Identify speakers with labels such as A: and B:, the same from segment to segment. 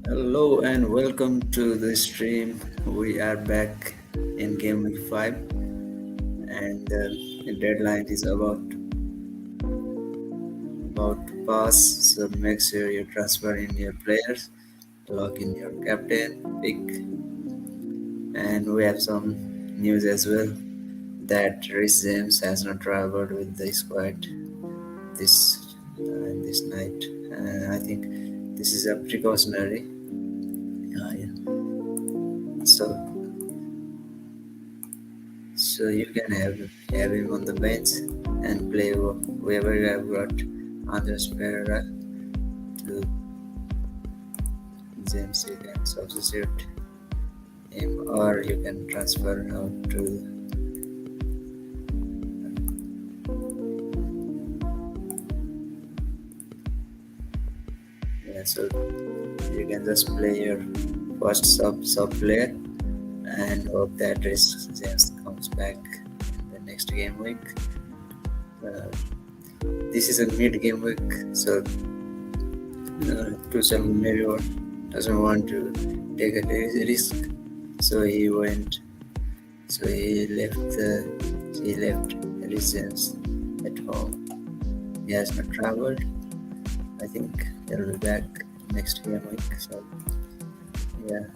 A: Hello and welcome to the stream. We are back in GW05 and the deadline is about to pass. So make sure you transfer in your players, log in your captain, pick, and we have some news as well that Rhys James has not traveled with the squad this night. I think this is a precautionary. Yeah. So you can have him on the bench and play whoever you have got Andres Pereira to James. You can substitute him or you can transfer out to yeah. So you can just play your first sub player and hope that James comes back in the next game week. Uh, this is a mid game week, so Tuchel maybe doesn't want to take a risk, so he went. So he left residence at home. He has not traveled. I think he'll be back next game week. So yeah,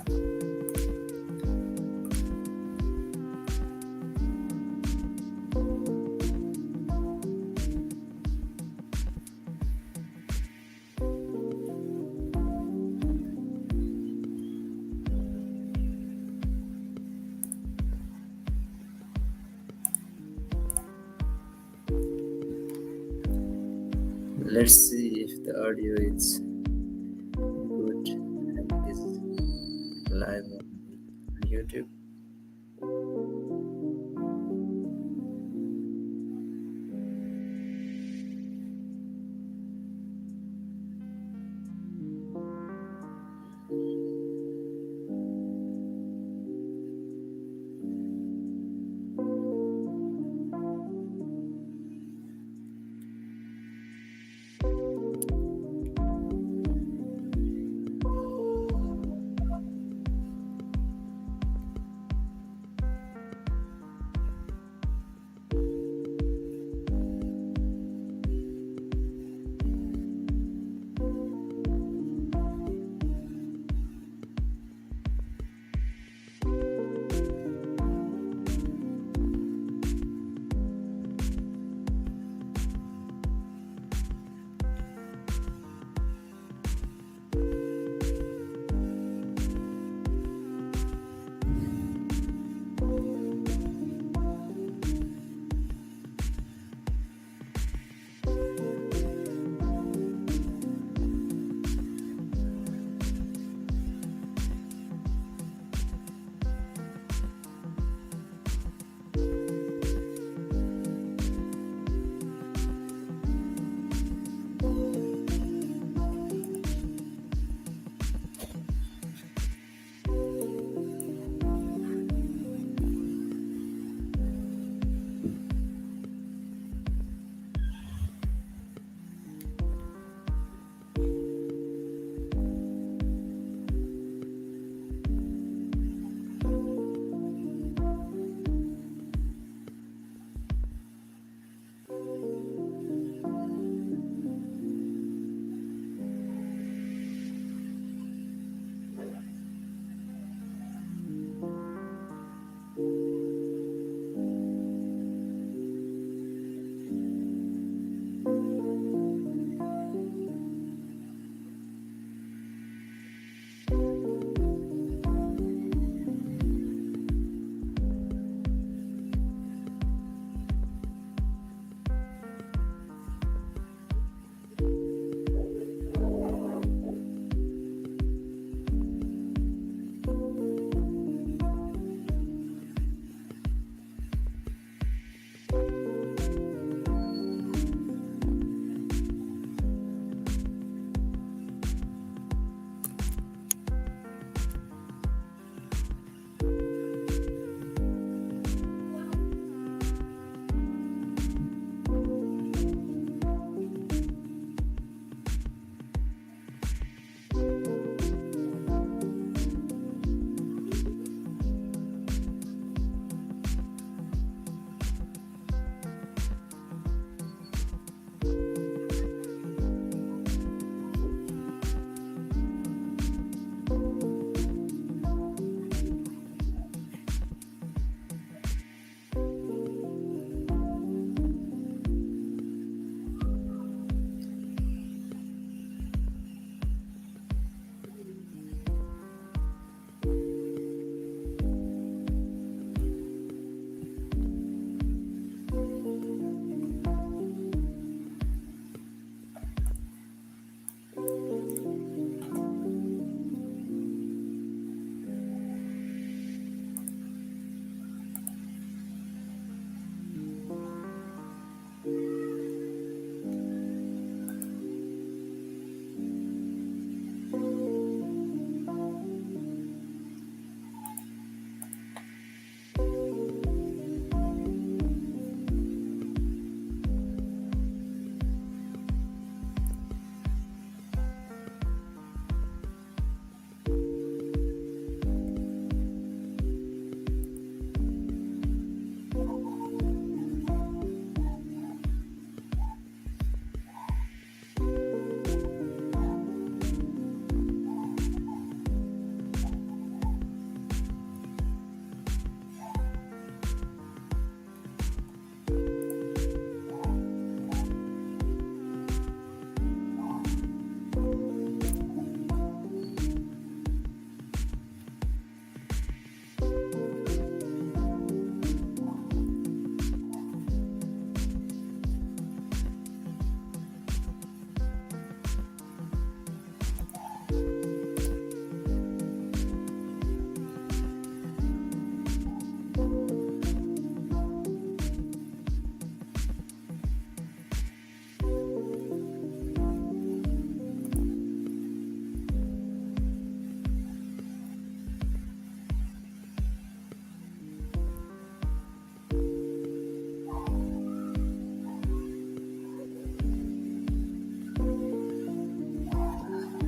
A: let's see if the audio is good and is live on YouTube.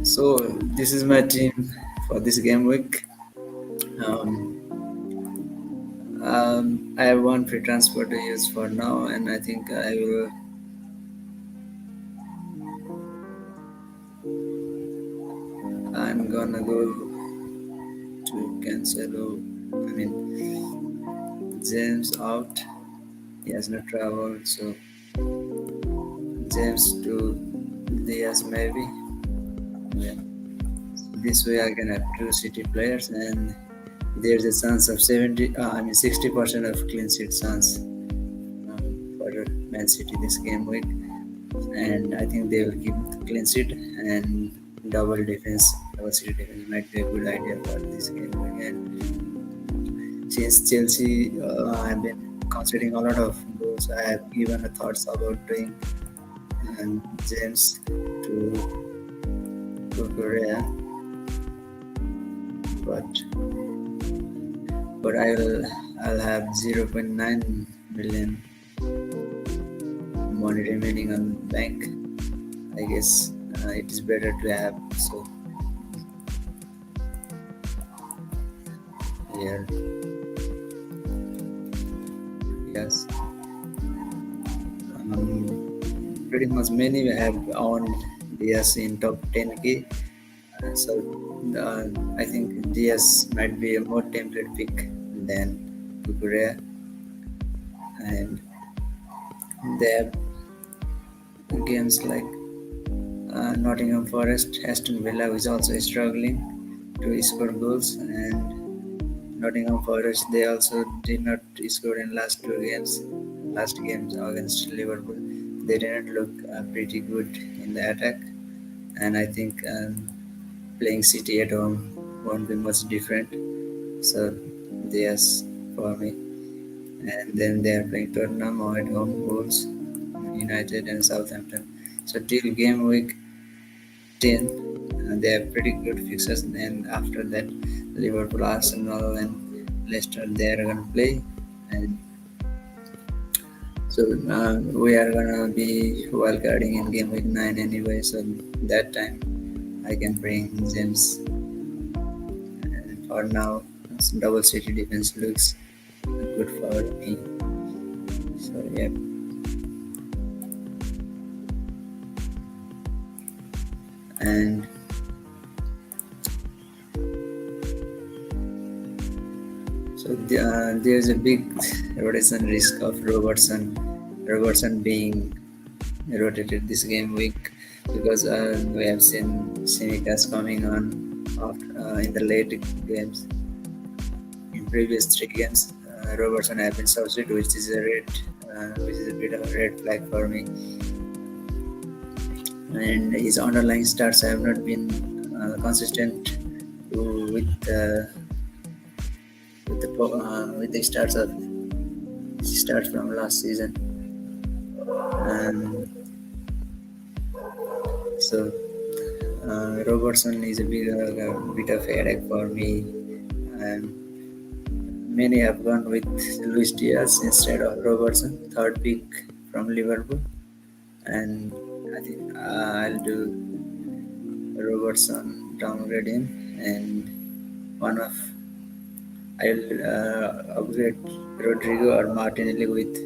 A: So this is my team for this game week. Um, I have one free transfer to use for now, and I think I'm gonna go to cancel. I mean, James out. He has no travel, so James to Diaz maybe. Yeah. This way I can have two City players, and there's a chance of 60% of clean sheet chance for Man City this game week, and I think they will keep the clean sheet and double defense. Double City defense might be a good idea for this game week. And since Chelsea have been conceding a lot of goals, I have given a thoughts about doing James to Korea, but I'll have 0.9 million money remaining on bank. I guess it is better to have. So here, yes, pretty much many have owned DS in top 10k. So I think DS might be a more template pick than Kukurea, and they have games like Nottingham Forest, Aston Villa, is also struggling to score goals, and Nottingham Forest they also did not score in last two games. Last games against Liverpool, they didn't look pretty good in the attack, and I think playing City at home won't be much different. So yes, for me, and then they are playing Tottenham or at home, Wolves, United, and Southampton. So till game week 10, they have pretty good fixtures. And after that, Liverpool, Arsenal, and Leicester they are gonna play, and so we are gonna be wildcarding in game week 9 anyway. So that time I can bring James. And for now, double city defense looks good for me. So yeah. And so there's a big rotation risk of Robertson being rotated this game week, because we have seen Simicas coming on in the late games. In previous 3 games, Robertson have been substituted, which is a bit of a red flag for me. And his underlying starts have not been consistent with the starts from last season. And so Robertson is a bit of a headache for me, and many have gone with Luis Diaz instead of Robertson, third pick from Liverpool, and I think I'll do Robertson, downgrade him, and I'll upgrade Rodrigo or Martinelli with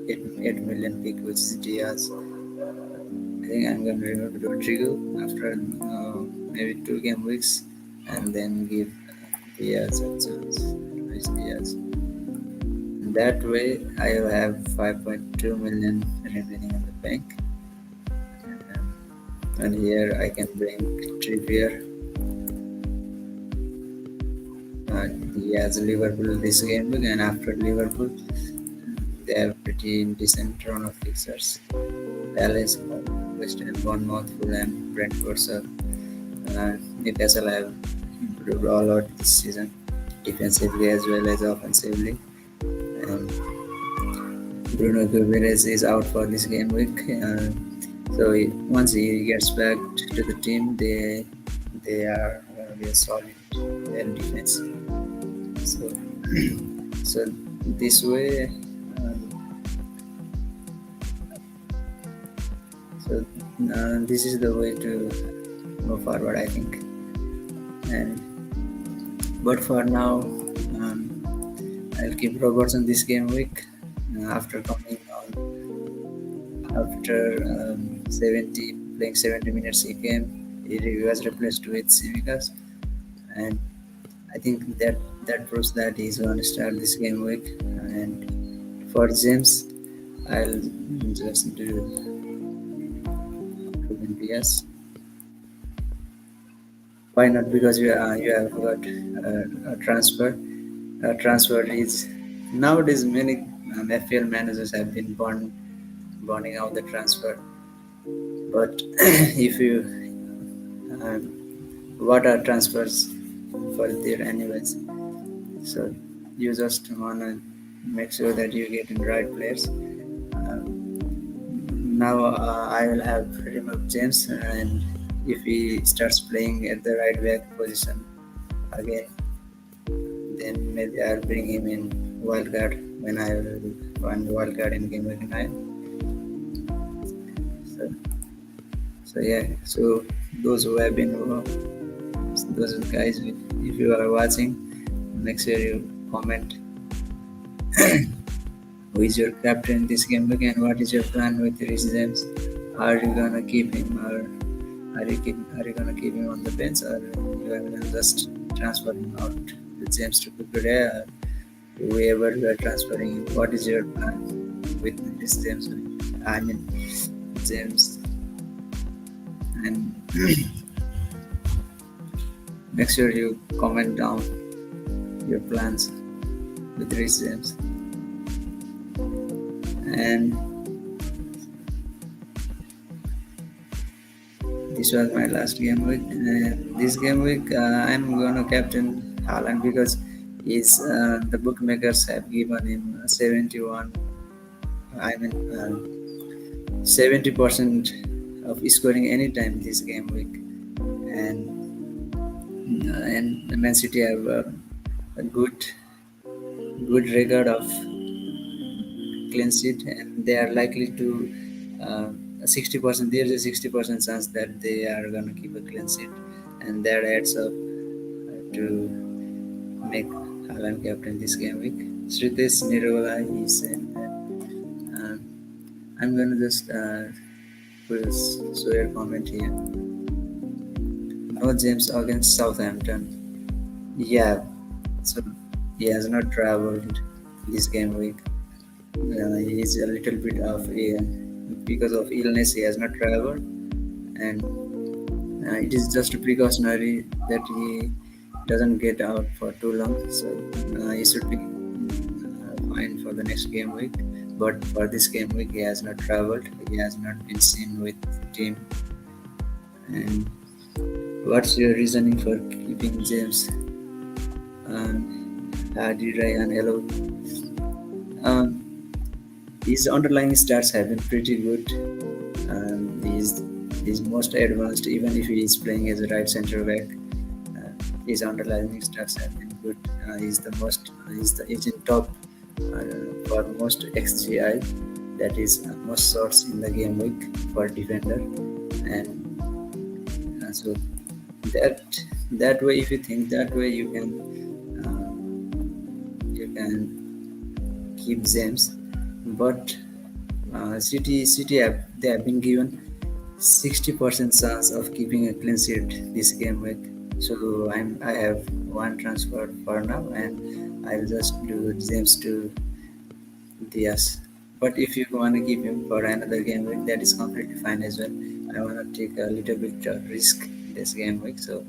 A: 8 million pick, which is Diaz. I think I'm going to remove Rodrigo after maybe 2 game weeks, and then give Diaz a chance. Luis Diaz. That way, I will have 5.2 million remaining in the bank. And here I can bring Trippier. He has Liverpool this game week, and after Liverpool, they have pretty decent run of fixtures. Palace, West Ham, Bournemouth, Fulham, Brentford. So Newcastle have improved a lot this season, defensively as well as offensively. And Bruno Guimaraes is out for this game week. So once he gets back to the team, they are going to be a solid defense. So so this way. This is the way to move forward, I think. And but for now, I'll keep Robertson this game week after coming on after 70 playing 70 minutes. He was replaced with Simicas, and I think that proves that he's going to start this game week. And for James, I'll just do Ruben Diaz. Why not? Because you have got a transfer. A transfer is nowadays many FPL managers have been burning out the transfer. But if you what are transfers for there anyways? So you just wanna make sure that you get in right players. Now I will have removed James, and if he starts playing at the right back position again, then maybe I'll bring him in wildcard when I will find wildcard in game week 9. So, so yeah, so those who have been those guys, if you are watching, make sure you comment who is your captain this game week and what is your plan with Rhys James. Are you gonna keep him, or are you gonna keep him on the bench, or you are gonna just transfer him out with James to today, or whoever you are transferring him? What is your plan with Rhys James? I mean James, and make sure you comment down your plans with Rhys James. And this was my last game week. This game week, I'm gonna captain Haaland because he's the bookmakers have given him 71. I mean 70% of scoring anytime this game week, and Man City have a good record of clean sheet, and they are likely to 60%. There's a 60% chance that they are gonna keep a clean sheet, and that adds up to make Haaland captain this game week. Sritesh Nirola is saying that I'm gonna just put a swear comment here. No James against Southampton. Yeah, so he has not traveled this game week. He is a little bit of because of illness. He has not traveled, and it is just precautionary that he doesn't get out for too long. So he should be fine for the next game week. But for this game week, he has not traveled. He has not been seen with the team. And what's your reasoning for keeping James? Did Ryan, hello. His underlying stats have been pretty good. He's most advanced, even if he is playing as a right center back. His underlying stats have been good. He's in top for most XGI, that is most shots in the game week for defender, and so that way, if you think that way, you can keep James. But City they have been given 60% chance of keeping a clean sheet this game week. So I have one transfer for now, and I'll just do James to Diaz. But if you want to keep him for another game week, that is completely fine as well. I want to take a little bit of risk this game week, so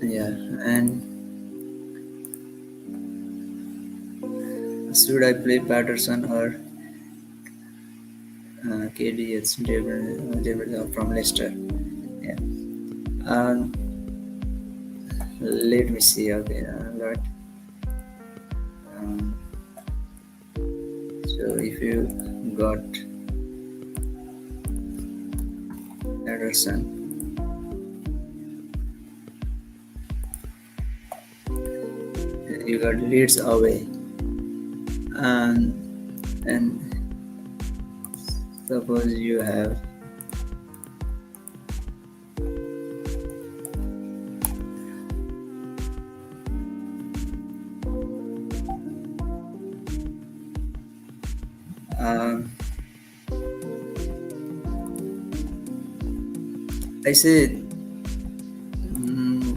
A: yeah. And should I play Patterson or KDH David from Leicester? Yeah. Let me see. Okay, right. So if you got Patterson, you got Leeds away, and Suppose you have um, I said mm,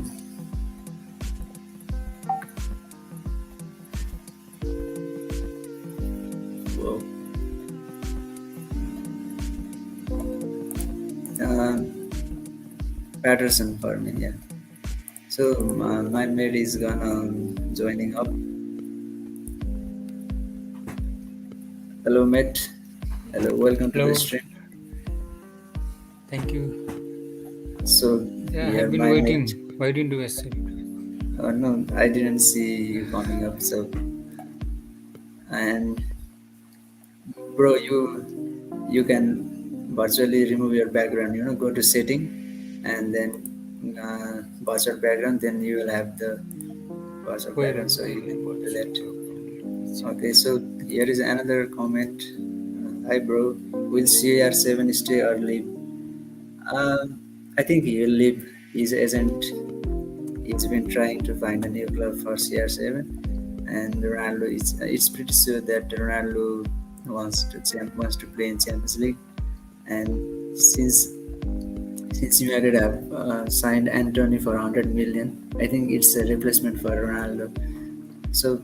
A: whoa, um, Patterson for me, yeah. So my mate is gonna joining up. Hello, mate. Hello, welcome to the
B: Hello,
A: stream.
B: thank you.
A: So
B: Yeah, I
A: here
B: have been
A: my mate.
B: waiting. Why didn't you accept?
A: No, I didn't see you coming up. So and bro, you can virtually remove your background. You know, go to setting and then virtual background. Then you will have the virtual
B: Where
A: background. So
B: I
A: you can
B: have
A: go to
B: virtual
A: that.
B: background. Let me check.
A: Okay, so here is another comment. Hi, bro. Will CR7 stay or leave? I think he'll leave. His agent, he's been trying to find a new club for CR7, and Ronaldo. It's pretty sure that Ronaldo wants to play in Champions League, and since United have signed Anthony for 100 million, I think it's a replacement for Ronaldo. So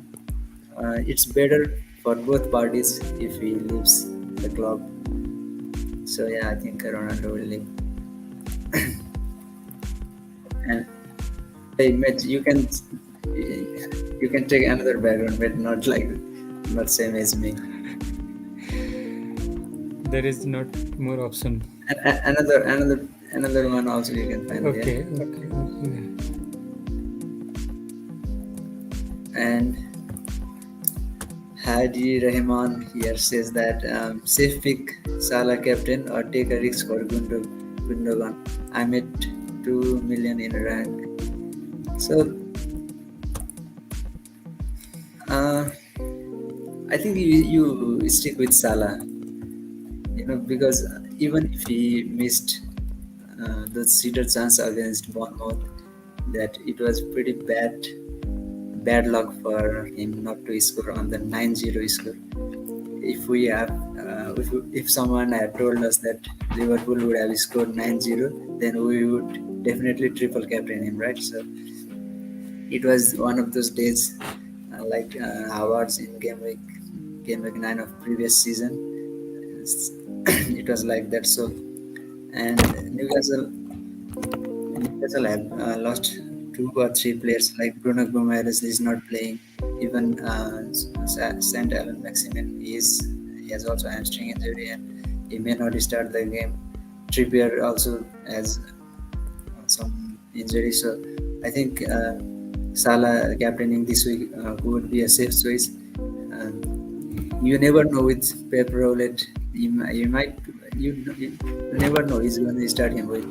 A: it's better for both parties if he leaves the club. So yeah, I think Ronaldo will leave. And hey, Mitch, you can take another background, but not same as me.
B: There is not more option.
A: Another one also you can find there.
B: Okay, okay, okay.
A: And Hadi Rahman here says that safe pick Salah captain or take a risk for Gundogan. I'm at 2 million in rank. So uh, I think you stick with Salah, because even if he missed the Cedar chance against Bournemouth, that it was pretty bad luck for him not to score on the 9-0 score. If we have if someone had told us that Liverpool would have scored 9-0, then we would definitely triple captain him, right? So it was one of those days, like Howard's in game week 9 of previous season. It was like that. So and Newcastle have lost two or three players, like Bruno Gomes is not playing. Even Saint Alan Maximin he has also hamstring injury and he may not start the game. Trippier also has some injury, so I think Salah captaining this week would be a safe choice. You never know with Pep Roulette. You might you never know he's going to start him with.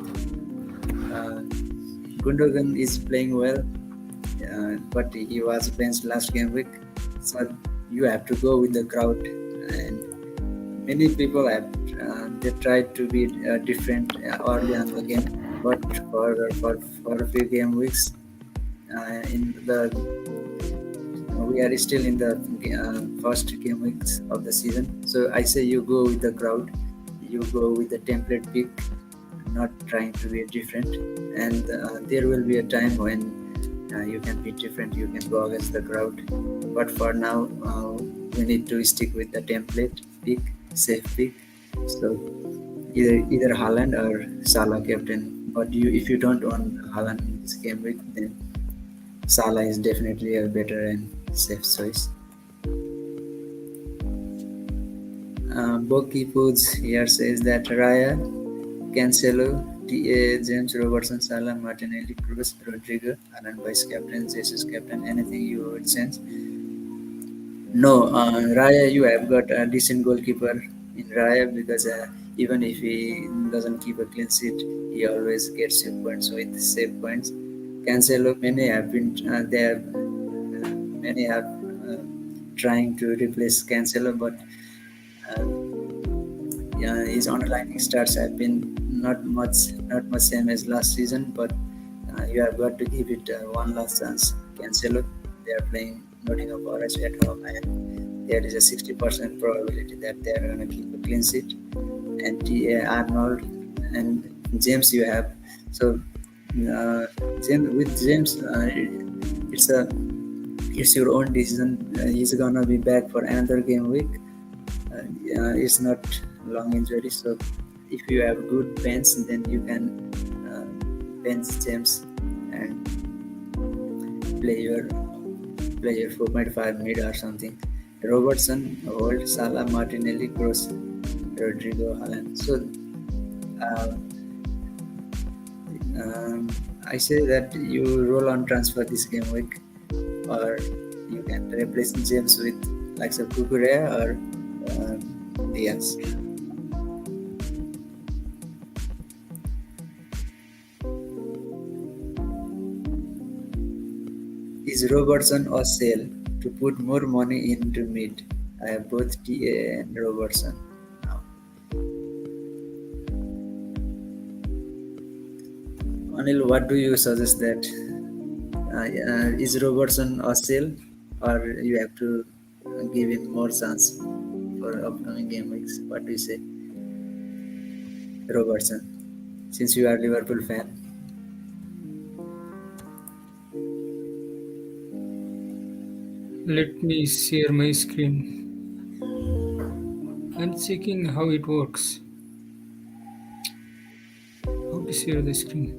A: Uh, Gundogan is playing well, but he was benched last game week. So you have to go with the crowd, and many people have they tried to be different early on the game, but for a few game weeks in the we are still in the first game weeks of the season. So I say you go with the crowd, you go with the template pick, not trying to be different, and there will be a time when you can be different, you can go against the crowd, but for now we need to stick with the template pick, safe pick. So either Haaland or Salah captain, but if you don't want Haaland in this game week, then Salah is definitely a better and safe choice. Boki Foods here says that Raya, Cancelo, TA, James Robertson, Salah, Martinelli, Cruz, Rodrigo, Alan Vice Captain, Jesus Captain, anything you would sense? No, Raya, you have got a decent goalkeeper in Raya because even if he doesn't keep a clean sheet, he always gets save points with save points. Cancelo, many have trying to replace Cancelo, but uh, his underlying stats have been not much same as last season, but you have got to give it one last chance. Cancelo, they are playing Nottingham Forest at home, and there is a 60% probability that they are going to keep a clean sheet. And Arnold and James you have. So with James, it's your own decision. He's gonna be back for another game week. It's not long injury, so if you have good bench, then you can bench James and play your 4.5 mid or something. Robertson, Holt, Salah, Martinelli, Kroos, Rodrigo, Haaland. So uh, I say that you roll on transfer this game week, or you can replace James with likes of Kukurea or Diaz. Is Robertson or sale to put more money into mid? I have both TA and Robertson now. Anil, what do you suggest that? Is Robertson or sale, or you have to give him more chance for upcoming game weeks? What do you say, Robertson? Since you are Liverpool fan.
B: Let me share my screen. I'm checking how it works. How to share the screen?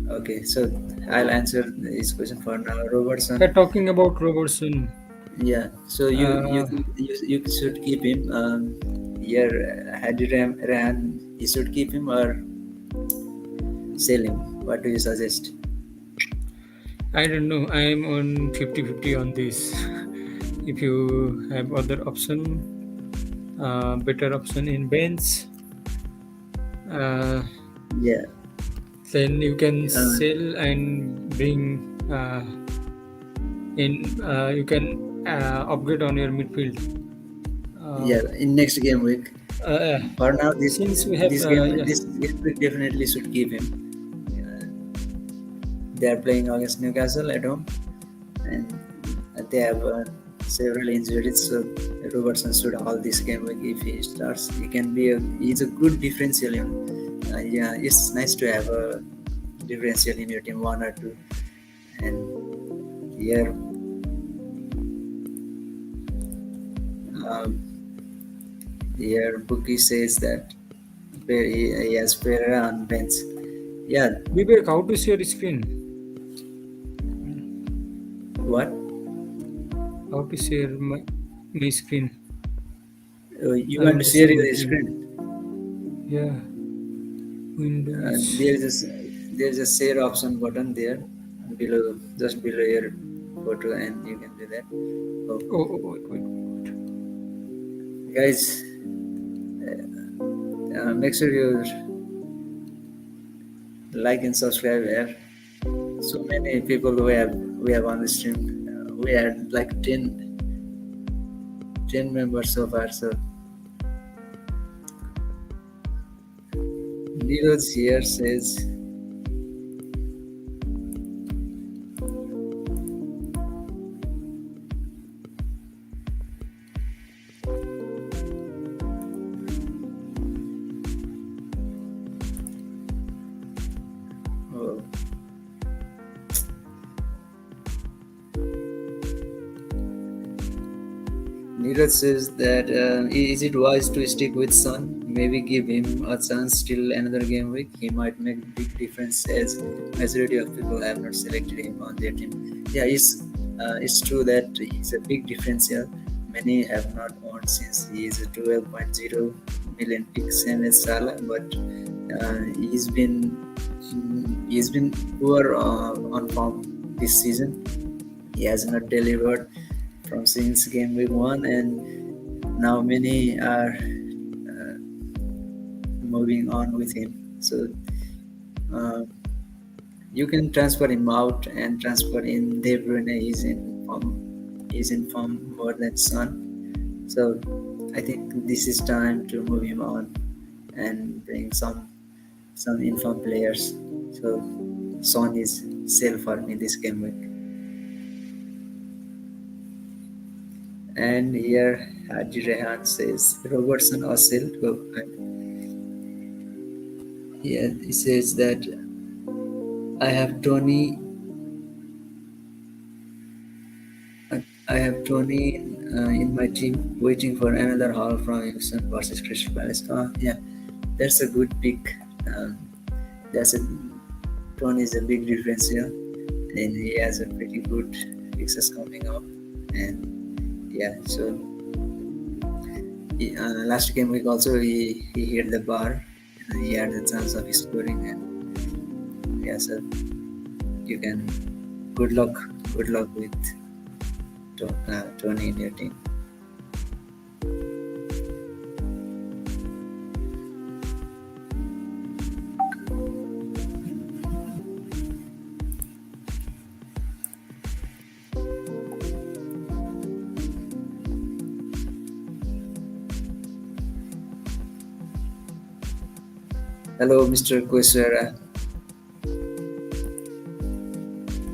A: Okay, so I'll answer this question for now. Robertson,
B: We're talking about Robertson.
A: yeah. So
B: Uh,
A: you should keep him. Here, Hadi Ram, you should keep him or sell him. What do you suggest?
B: I don't know. I am on 50-50 on this. If you have other option, better option in bench, uh,
A: Yeah.
B: then you can
A: Uh,
B: sell and bring in. You can upgrade on your midfield. Uh,
A: yeah. In next game week.
B: uh,
A: For now, this
B: since we have
A: this game
B: yeah,
A: this week definitely should keep him. Uh, they are playing against Newcastle at home, and they have several injuries. So Robertson should hold this game week if he starts. He's a good differential. Yeah, it's nice to have a differential in your team, one or two. And here, um, here Bookie says that he has Pereira on bench. Yeah,
B: Vivek, how to share screen?
A: what?
B: How to share my screen?
A: You
B: I
A: want
B: want
A: to
B: to
A: share
B: see my
A: your
B: team.
A: screen?
B: Yeah, Windows.
A: There's a share option button there below, just below your photo, and you can do that. Oh,
B: Wait.
A: guys, make sure you like and subscribe here. So many people we have on the stream. We had like 10 members so far. So Neeraj here says, oh, Neeraj says that is it wise to stick with Son? Maybe give him a chance till another game week. He might make big difference as majority of people have not selected him on their team. Yeah, it's true that he's a big differential. Many have not owned since he is a 12.0 million pick, same as Salah, but he's been poor on form this season. He has not delivered from since game week one, and now many are moving on with him. So uh, you can transfer him out and transfer in De Bruyne. He's in form more than Son. So I think this is time to move him on and bring some informed players. So Son is sell for me this game week. And here Haji Rehan says Robertson or sell. Here he says that I have Tony. I have Tony in my team waiting for another haul from Houston versus Crystal Palace. Oh, yeah, that's a good pick. Um, that's a Tony is a big difference here, and he has a pretty good fixes coming up. And yeah, so last game week also he hit the bar. He had the chance of scoring, and yeah, so you can good luck with Tony in your team. Hello, Mr. Kuisera.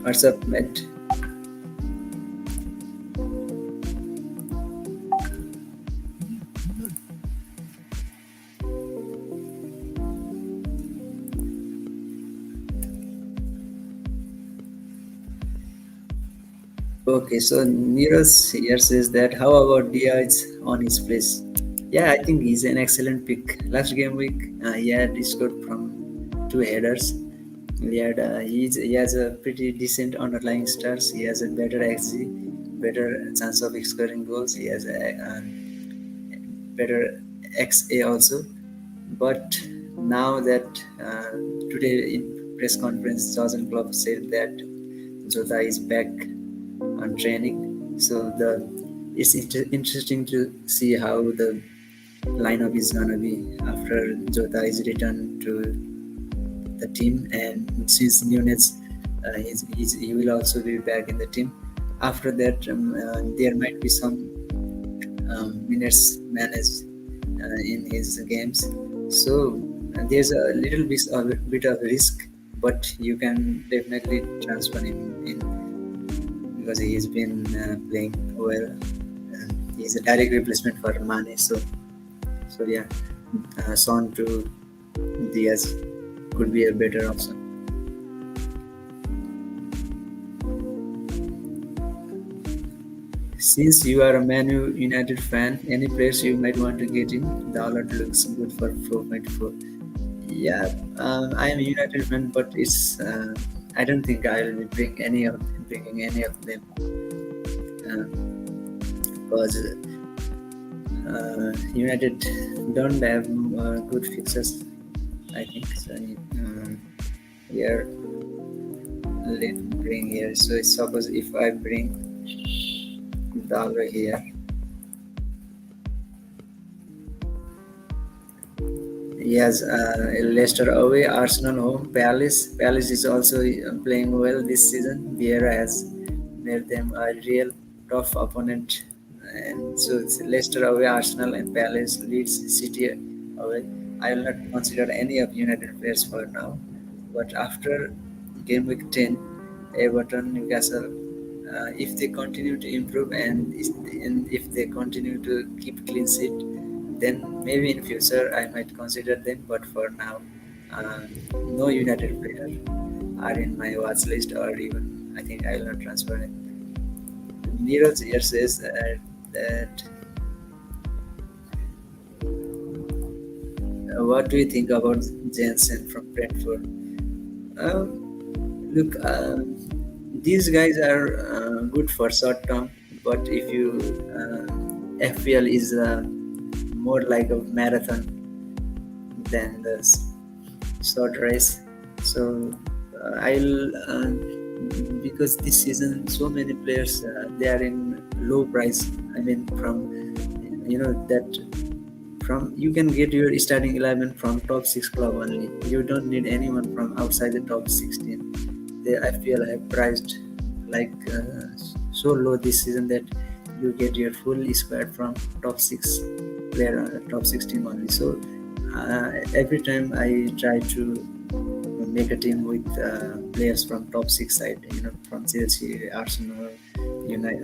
A: What's up, mate? Okay, so Neeraj here says that how about Diaz on his place? Yeah, I think he's an excellent pick. Last game week, he had scored from two headers. He has a pretty decent underlying stars. He has a better XG, better chance of scoring goals. He has a better XA also. But now that today in press conference, Jurgen Klopp said that Jota is back on training. So it's interesting to see how the lineup is gonna be after Jota is returned to the team, and since Nunez he will also be back in the team. After that, there might be some minutes managed in his games. So there's a little bit of risk, but you can definitely transfer him in because he's been playing well. He's a direct replacement for Mane. So yeah, Son to Diaz could be a better option. Since you are a Man United fan, any players you might want to get in? The alert looks good for 4.4. Yeah, I am a United fan, but it's I don't think I will be bringing any of them because United don't have good fixes. I think so. Here, let me bring here. So suppose if I bring dollar here, he has Leicester away, Arsenal home, Palace. Palace is also playing well this season. Vieira has made them a real tough opponent, and so it's Leicester away, Arsenal, and Palace, Leeds City away. I will not consider any of United players for now, but after game week 10, Everton, Newcastle, if they continue to improve and if they continue to keep clean sheet, then maybe in future I might consider them. But for now, no United player are in my watch list, or even I think I will not transfer it. Neeraj here says that what do you think about Jensen from Brentford? Look, these guys are good for short term, but if you FPL is more like a marathon than the short race. So I'll because this season so many players they are in low price. I mean, from that from you can get your starting 11 from top 6 club only. You don't need anyone from outside the top 16. The IPL have priced like so low this season that you get your full squad from top six player, top six team only. So every time I try to make a team with players from top six side, from Chelsea, Arsenal, United,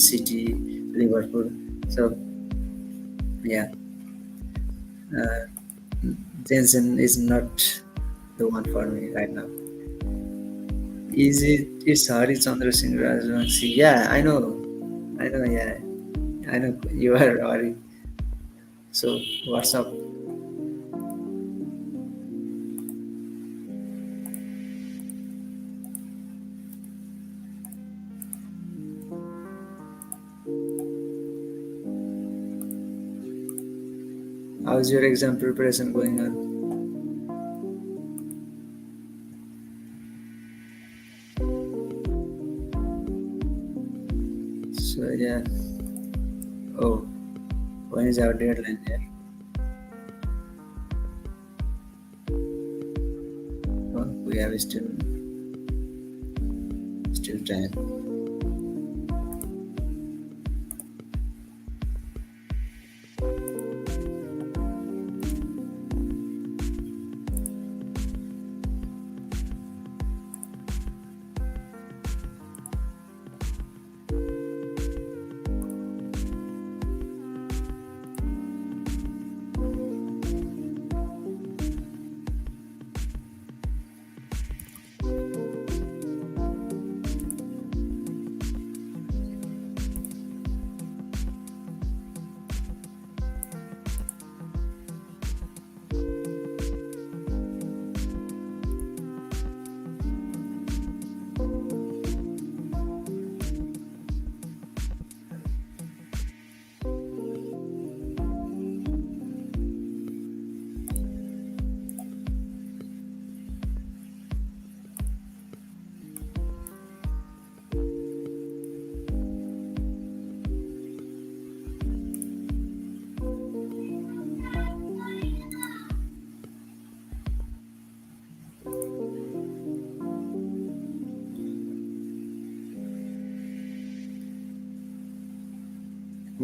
A: City, Liverpool. So yeah, uh, Jensen is not the one for me right now. Is it? It's Hari Chandra Singh Rajvanshi. Yeah, I know. I know. Yeah, I know you are Hari. So what's up? How's your exam preparation going on? So yeah. Oh, when is our deadline here? Oh, we have still time.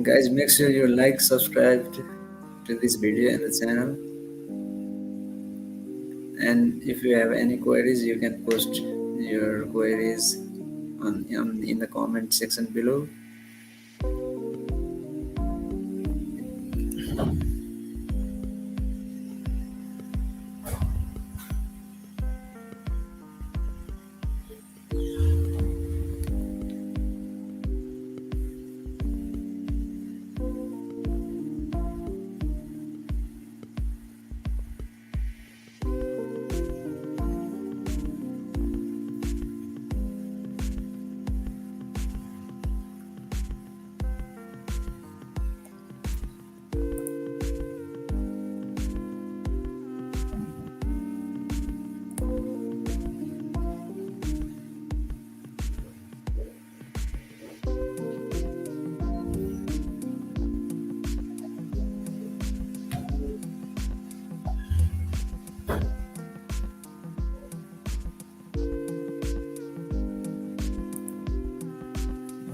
A: Guys, make sure you like, subscribe to this video and the channel. And if you have any queries, you can post your queries in the comment section below.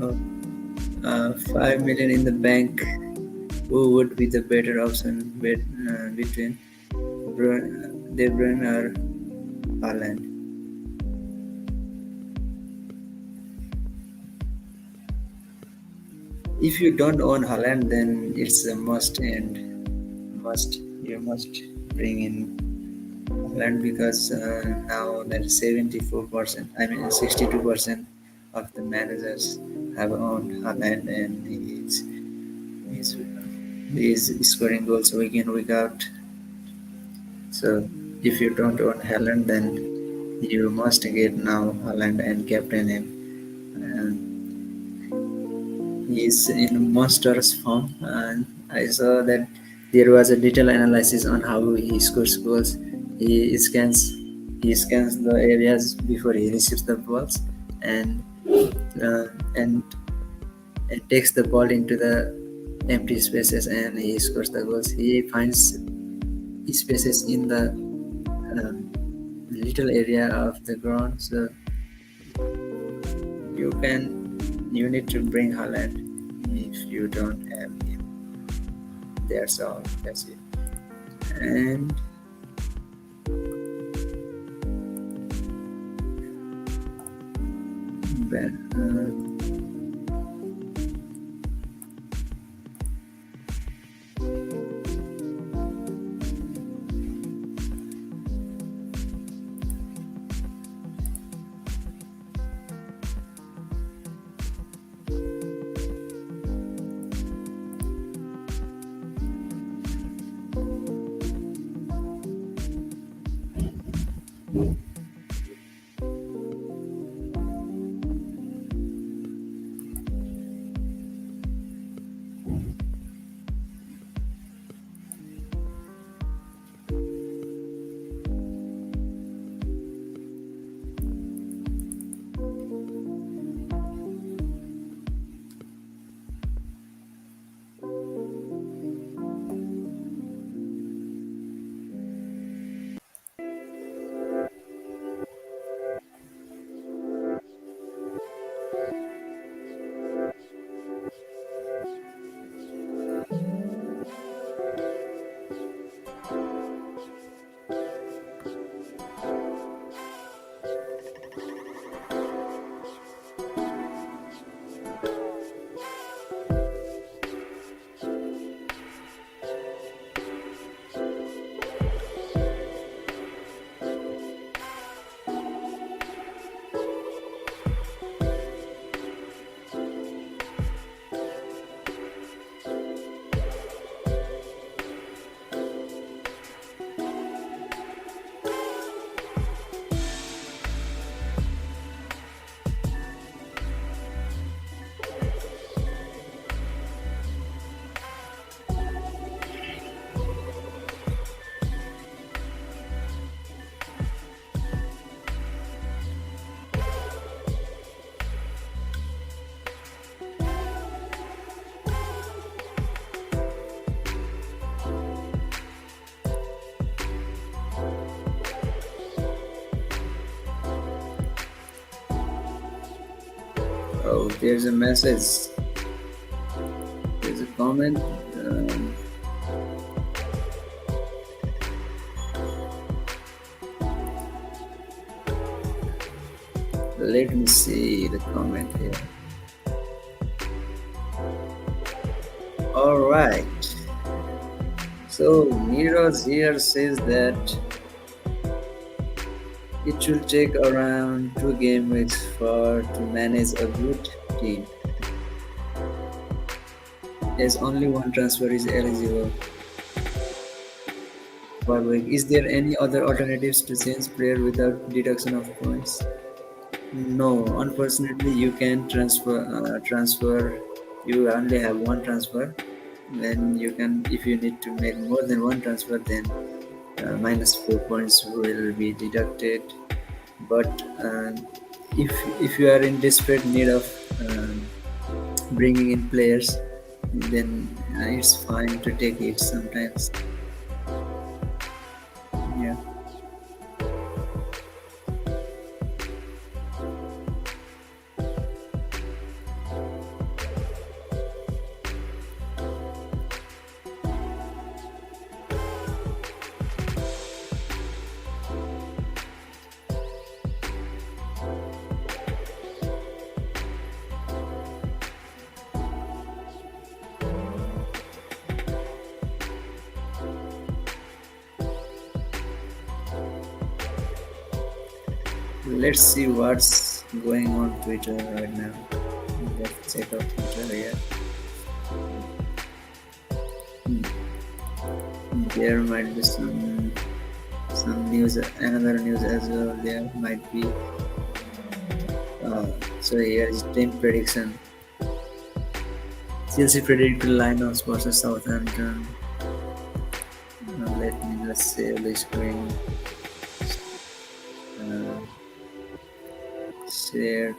A: Oh, 5 million in the bank. Who would be the better option between De Bruyne or Haaland? If you don't own Haaland, then it's a must and must you must bring in Haaland because now that 74%, I mean 62% of the managers have owned Haaland and he's, he's scoring goals week in week out. So if you don't own Haaland, then you must get now Haaland and captain him. He's in monstrous form, and I saw that there was a detailed analysis on how he scores goals. He scans he scans the areas before he receives the balls, and uh, and and takes the ball into the empty spaces and he scores the goals. He finds spaces in the um, little area of the ground, so you can You need to bring Holland if you don't have him. That's all. That's it. And Ben, oh, there's a message. There's a comment. Um, Let me see the comment here. All right. So Neeraj here says that it should take around 2 game weeks for to manage a good team, as only one transfer is eligible per week. Is there any other alternatives to change player without deduction of points? No, unfortunately, you can transfer. You only have one transfer. Then you can, if you need to make more than one transfer, then -4 points will be deducted. But if you are in desperate need of bringing in players, then it's fine to take it sometimes. Yeah. Let's see what's going on Twitter right now. Let's check out Twitter here. There might be some news, another news as well. There might be. So here is team prediction. Chelsea predicted Lions versus Southampton. Let me just save the screen. Uh, Share.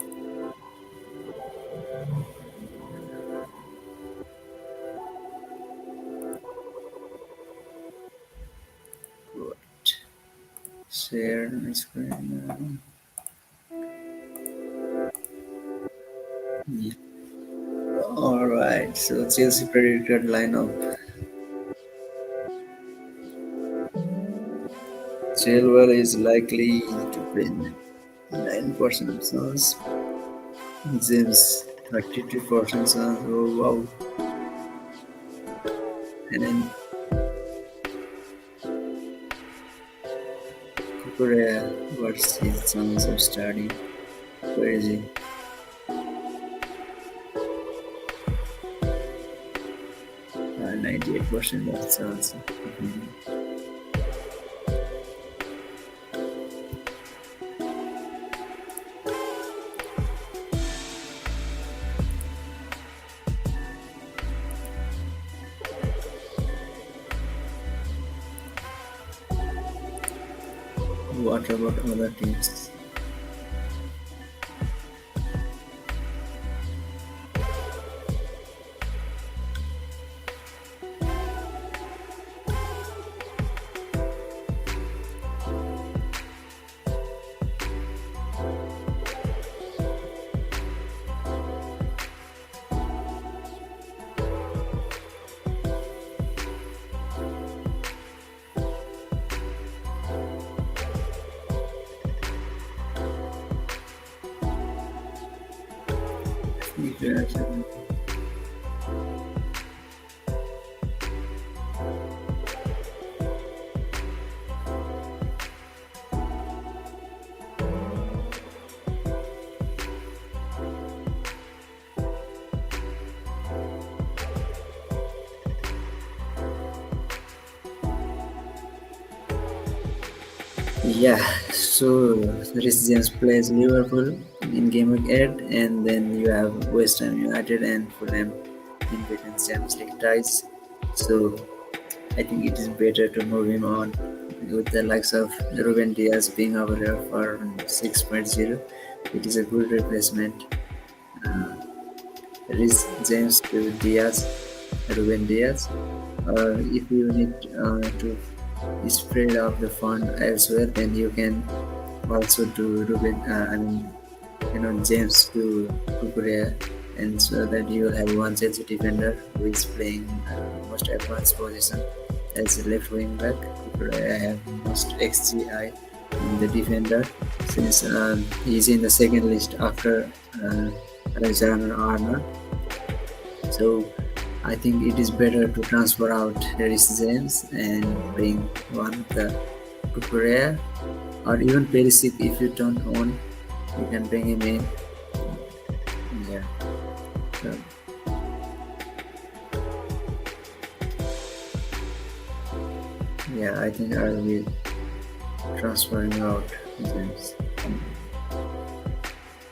A: What? Share my screen. Yeah. So Chelsea predicted lineup. Chilwell is likely to play 9% chance. James 32% chance. Oh wow. And then Kukurea, what's his chance of starting? Where is he? 98% of chance. What about other teams? Yeah, so Rhys James plays Liverpool in game week 8, and then you have West Ham United and Fulham in between Champions League ties. So I think it is better to move him on with the likes of Ruben Diaz being over here for 6.0. It is a good replacement. Uh, Rhys James to Diaz, Ruben Diaz. If you need to spread out the fund elsewhere, then you can also do Ruben. James to Kukurea, and so that you will have one Chelsea defender who is playing most advanced position as a left wing back. Kukurea have most XGI in the defender since he is in the second list after Alexander Arnold. So I think it is better to transfer out Rhys James and bring one of the Kukurea or even Perisic if you don't own. You can bring him in. Yeah. So, yeah, I think I will be transferring out James.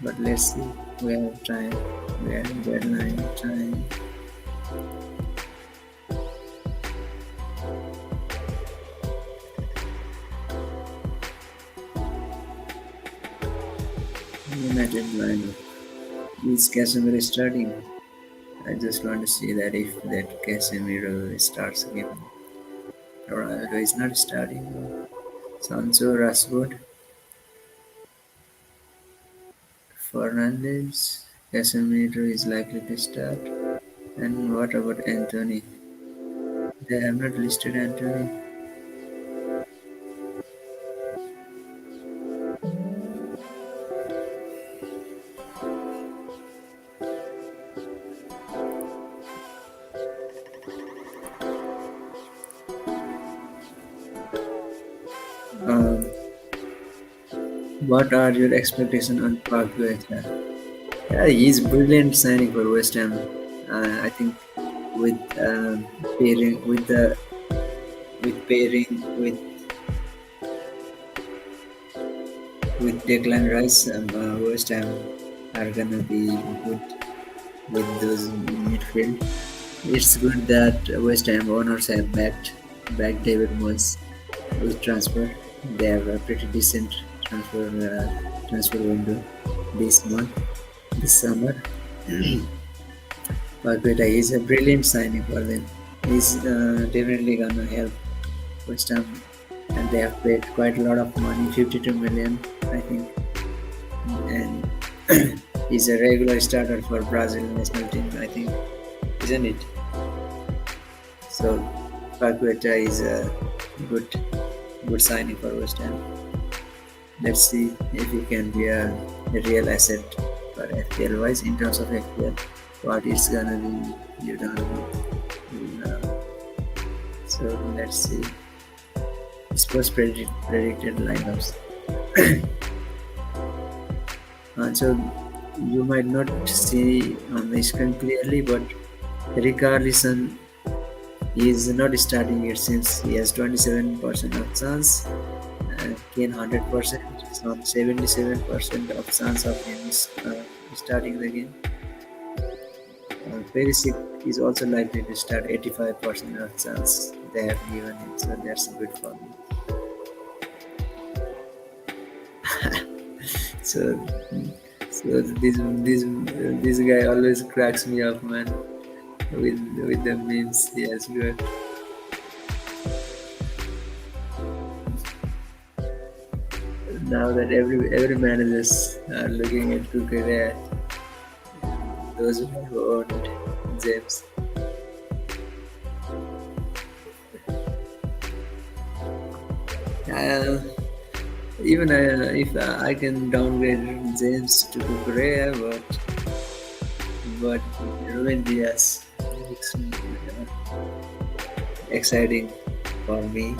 A: But let's see. We have time. We have deadline time. United lineup. Is Casemiro starting? I just want to see that if that Casemiro starts again. Ronaldo is not starting. Sancho, Rashford, Fernandes, Casemiro is likely to start. And what about Anthony? They have not listed Anthony. Um, what are your expectations on Park Guetta? Yeah, he's brilliant signing for West Ham. I think with pairing with Declan Rice, West Ham are gonna be good with those midfield. It's good that West Ham owners have backed David Moyes with transfer. They have a pretty decent transfer window this month, this summer. Paqueta is a brilliant signing for them. He's definitely gonna help West Ham, and they have paid quite a lot of money, 52 million, I think, and he's a regular starter for Brazil national team. I think isn't it? So Paqueta is a good good signing for West Ham. Let's see if he can be a real asset for FPL wise in terms of FPL. What it's gonna be, you don't know. So let's see. Spurs predicted lineups. So you might not see on the screen clearly, but Richarlison is not starting it since he has 27% of chance, and Kane 100%, so 77% of chance of him starting the game. Perisic is also likely to start 85% of chance they have given him, so that's good for me. So, so this guy always cracks me up, man, with the memes he has got. Now that every managers are looking at Kukurea, those who owned James. Uh, Even if I can downgrade James to Kukurea, but Ruben Diaz looks exciting for me.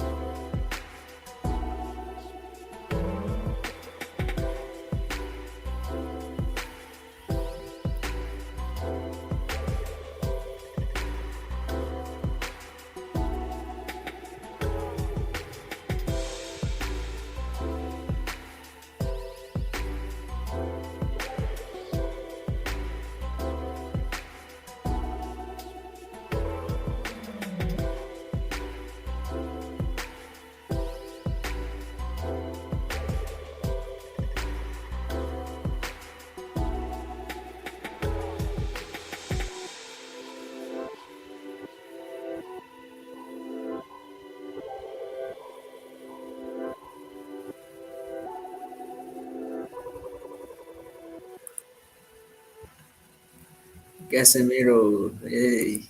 A: Casemiro, hey,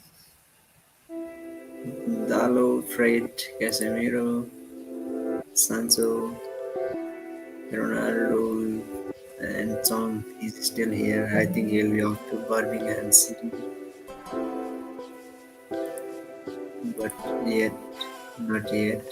A: Dalo, Fred, Casemiro, Sancho, Ronaldo, and Song is still here. I think he'll be off to Birmingham City, but yet, not yet.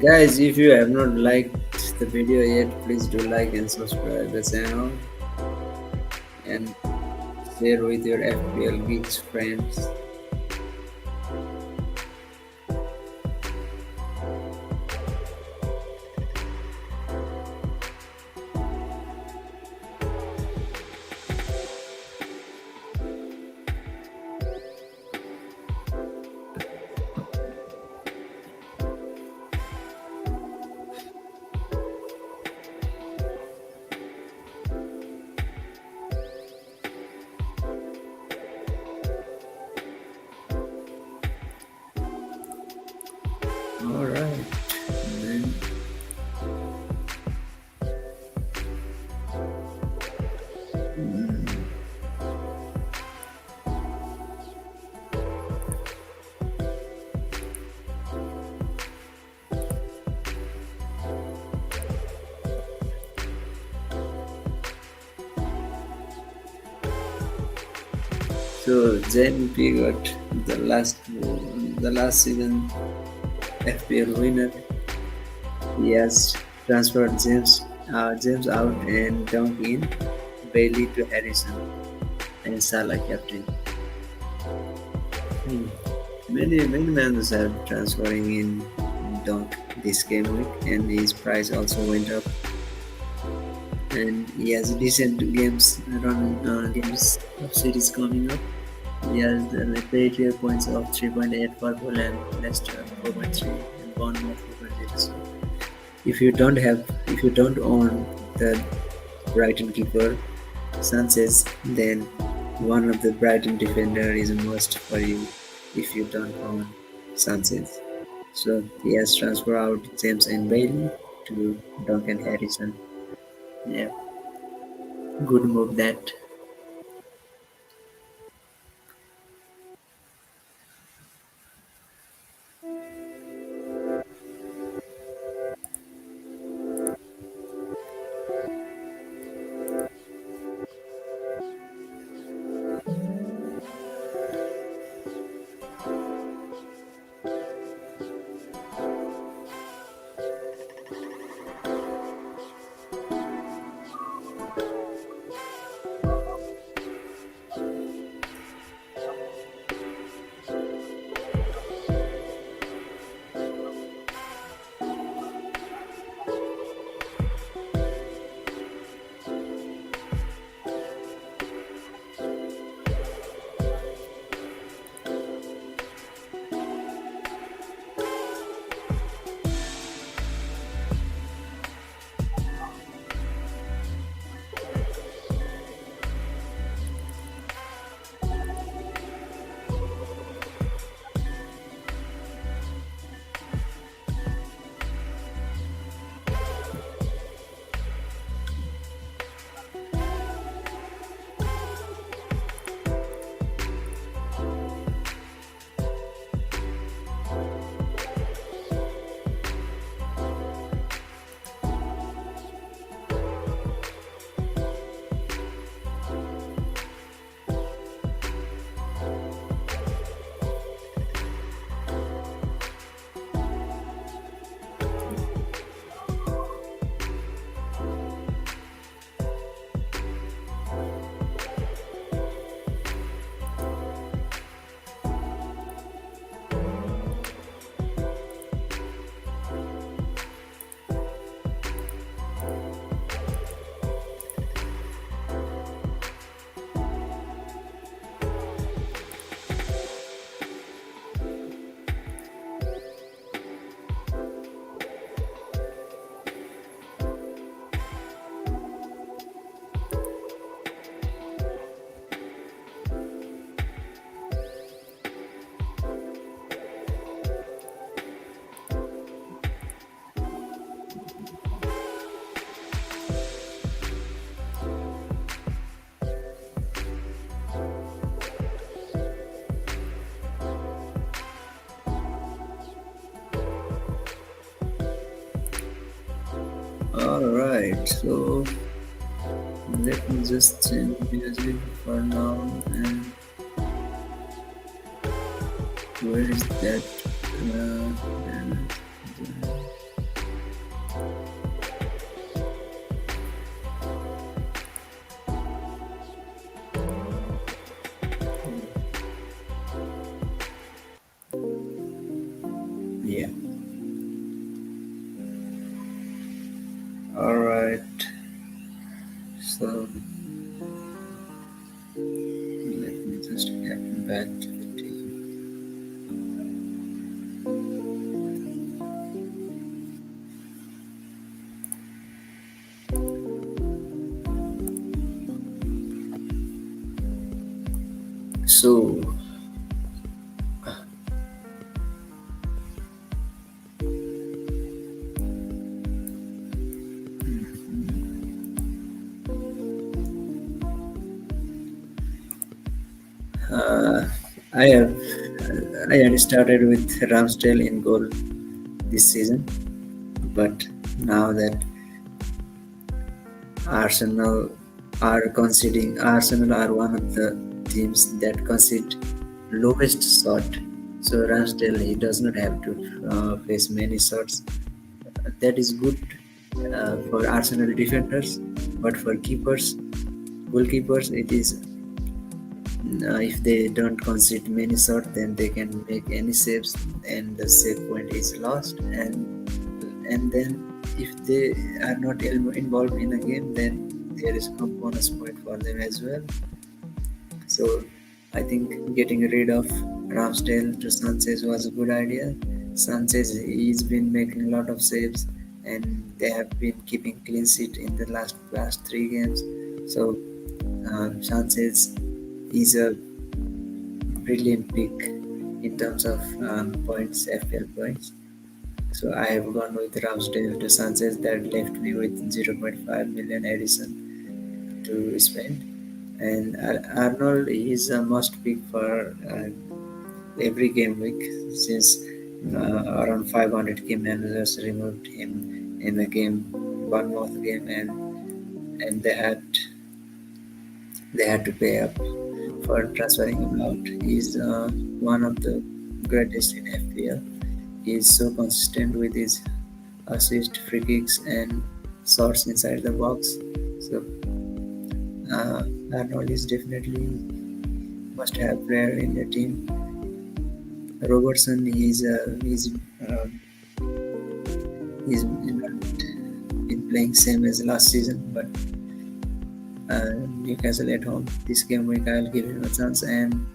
A: Guys, if you have not liked the video yet, please do like and subscribe the channel and share with your FPL geeks friends. All right. And then So JNP got the last season FPL winner. He has transferred James out and dumped in Bailey to Harrison and Salah captain. Hmm. Many managers are transferring in Dunk this game week, and his price also went up. And he has decent games of series coming up. He has the player points of 3.8 for Fulham, Leicester 4.3, and Bournemouth 4.0. So if you don't own the Brighton keeper Sanchez, then one of the Brighton defender is a must for you if you don't own Sanchez. So he has transferred out James and Bailey to Duncan Harrison. Yeah, good move that. All right, so let me just change music for now. And where is that? And, yeah. All right. So let me just get back to the team. So uh, I have I had started with Ramsdale in goal this season, but now that Arsenal Arsenal are one of the teams that concede lowest shot. So Ramsdale, he does not have to face many shots. That is good for Arsenal defenders, but for keepers, goalkeepers, it is if they don't concede many shots, then they can make any saves, and the save point is lost. And then if they are not involved in a game, then there is no bonus point for them as well. So I think getting rid of Ramsdale to Sanchez was a good idea. Sanchez, he's been making a lot of saves, and they have been keeping clean sheet in the last 3 games. So Sanchez is a brilliant pick in terms of points, FPL points. So I have gone with Ramsdale to Sanchez. That left me with 0.5 million addition to spend. And Arnold is a must pick for every game week, since around 500k managers removed him in the game, one month game, and they had to pay up for transferring him out. He's one of the greatest in FPL. He's so consistent with his assist, free kicks, and shots inside the box. So Arnold is definitely must-have player in the team. Robertson, he's not been playing same as last season, but Newcastle at home this game week, I'll give him a chance. And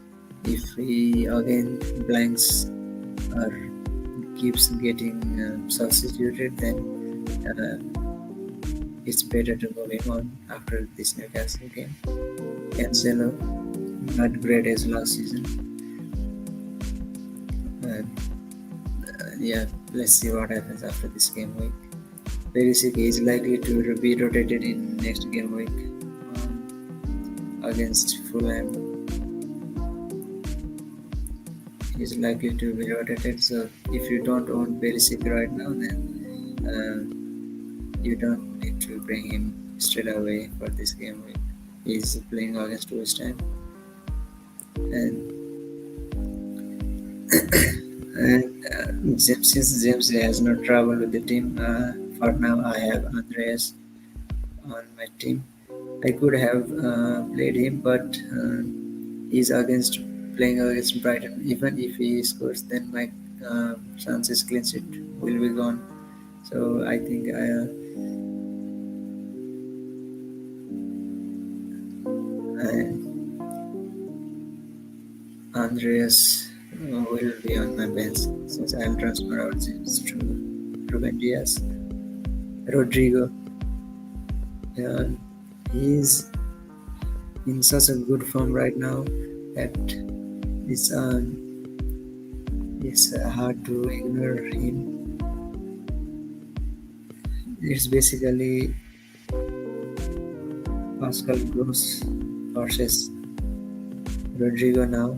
A: if he again blanks or keeps getting substituted, then uh, it's better to move him on after this Newcastle game. Cancelo, not great as last season. Uh, yeah, let's see what happens after this game week. Perisic is likely to be rotated in next game week against Fulham. He's likely to be rotated. So if you don't own Perisic right now, then you don't need to bring him straight away for this game week. He's playing against West Ham, and since James has not traveled with the team, for now I have Andreas on my team. I could have played him, but he's against playing against Brighton. Even if he scores, then my chances clean sheet will be gone. So I think Andreas will be on my bench, since I'll transfer out James to Ruben Diaz. Rodrigo, uh, he's in such a good form right now that it's hard to ignore him. It's basically Pascal Gross versus Rodrigo now.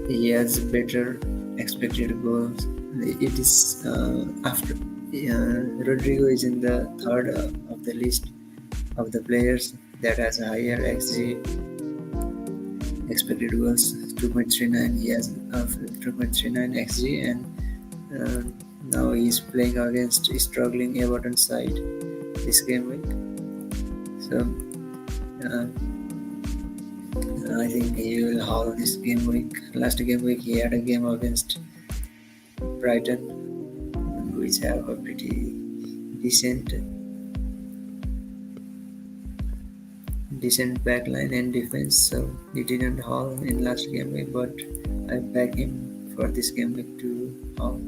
A: He has better expected goals. It is after Rodrigo is in the third of the list of the players that has a higher XG, expected goals 2.39. He has 2.39 XG, and now he's playing against a struggling Everton side this game week. So uh, I think he will haul this game week. Last game week he had a game against Brighton, which have a pretty decent backline and defense. So he didn't haul in last game week, but I back him for this game week to haul.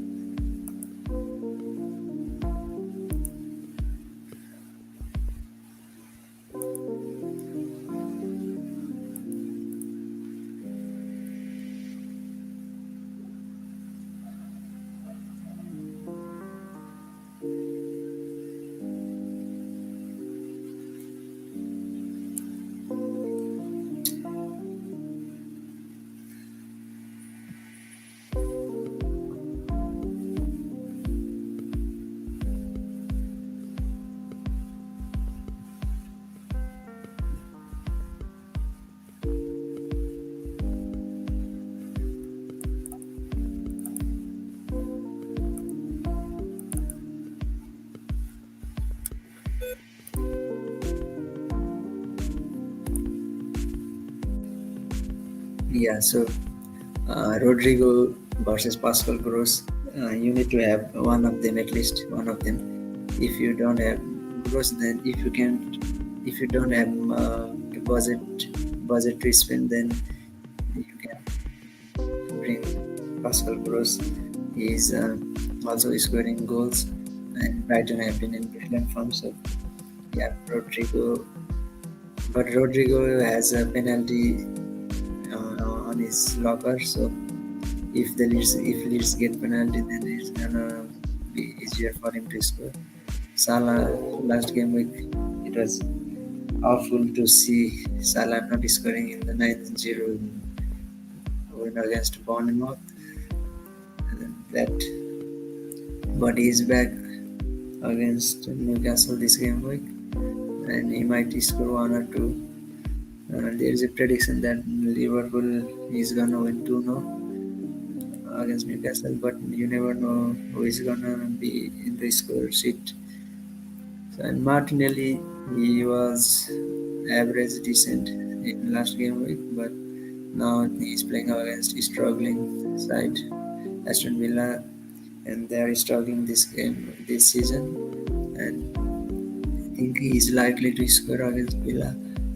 A: Yeah, so Rodrigo versus Pascal Gross, you need to have one of them, at least one of them. If you don't have Gross, then if you don't have the budget to spend, then you can bring Pascal Gross. He's also scoring goals, and Brighton have been in brilliant form. So yeah, Rodrigo. But Rodrigo has a penalty on his locker, so if Leeds get penalty, then it's gonna be easier for him to score. Salah last game week, it was awful to see Salah not scoring in the 9-0 win against Bournemouth. That, but he's back against Newcastle this game week, and he might score one or two. There is a prediction that Liverpool is gonna win 2-0 against Newcastle, but you never know who is gonna be in the score sheet. So, and Martinelli, he was average decent in last game week, but now he's playing against a struggling side, Aston Villa, and they are struggling this season. And I think he is likely to score against Villa.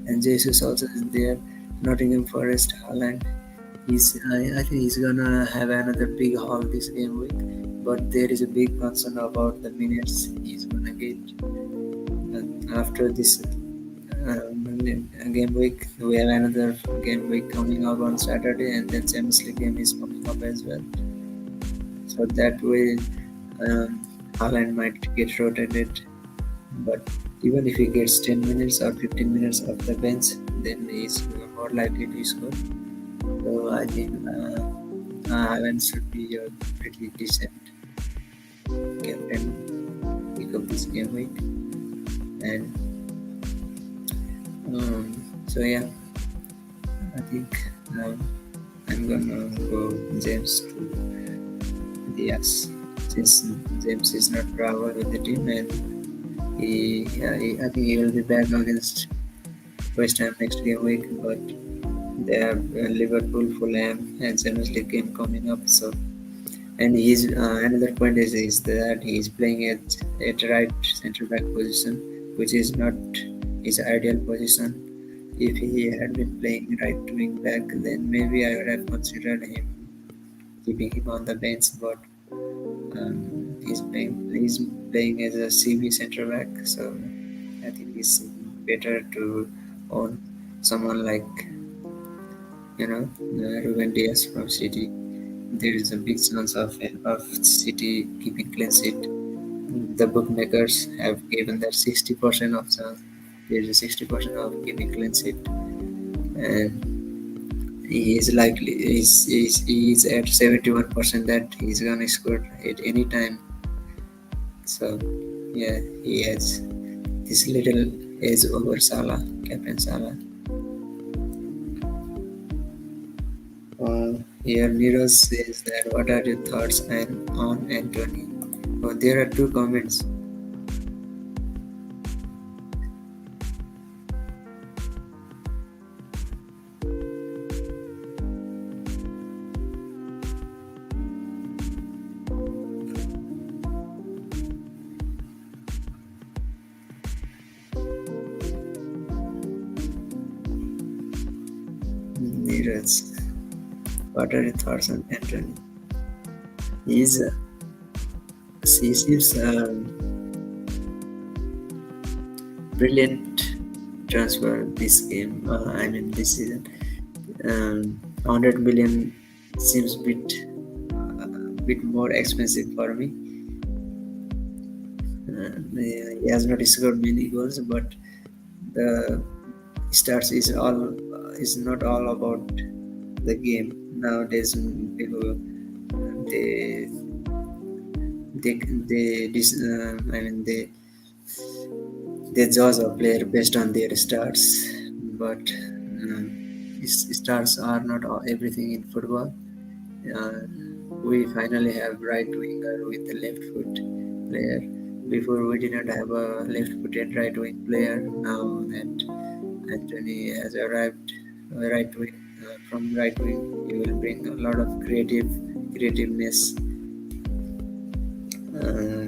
A: And Jesus also is there. Nottingham Forest, Haaland. I think he's gonna have another big haul this game week. But there is a big concern about the minutes he's gonna get. And after this game week, we have another game week coming up on Saturday, and then Champions League game is coming up as well. So that way, Haaland might get rotated. But even if he gets 10 minutes or 15 minutes off the bench, then he's more likely to score. So I think Haaland should be a pretty decent captain pick up this game week. And so yeah, I think I'm gonna go James to Diaz, since James is not travel with the team, and I think he will be back against West Ham next game week. But they have Liverpool, Fulham, and Champions League game coming up. So, and he's another point is that he's playing at right centre back position, which is not his ideal position. If he had been playing right wing back, then maybe I would have considered keeping him on the bench. But he's playing as a CB centre back, so I think it's better to own someone like Ruben Diaz from City. There is a big chance of City keeping clean sheet. The bookmakers have given that 60% of chance. There is a 60% of keeping clean sheet, and he is at 71% that he's gonna score at any time. So yeah, he has this little edge over Salah, Captain Salah. Here Nero says that what are your thoughts on Anthony? Oh, there are two comments. Neeraj, what are your thoughts on Anthony? He's he seems brilliant transfer this game. I mean this season. 100 million seems bit more expensive for me. He has not scored many goals, but the stats is not all about the game nowadays. People they I mean they judge a player based on their stats, but stats are not everything in football. Uh, we finally have right winger with a left foot player. Before we did not have a left footed right wing player. Now that Anthony has arrived, right wing. from right wing. He will bring a lot of creativeness.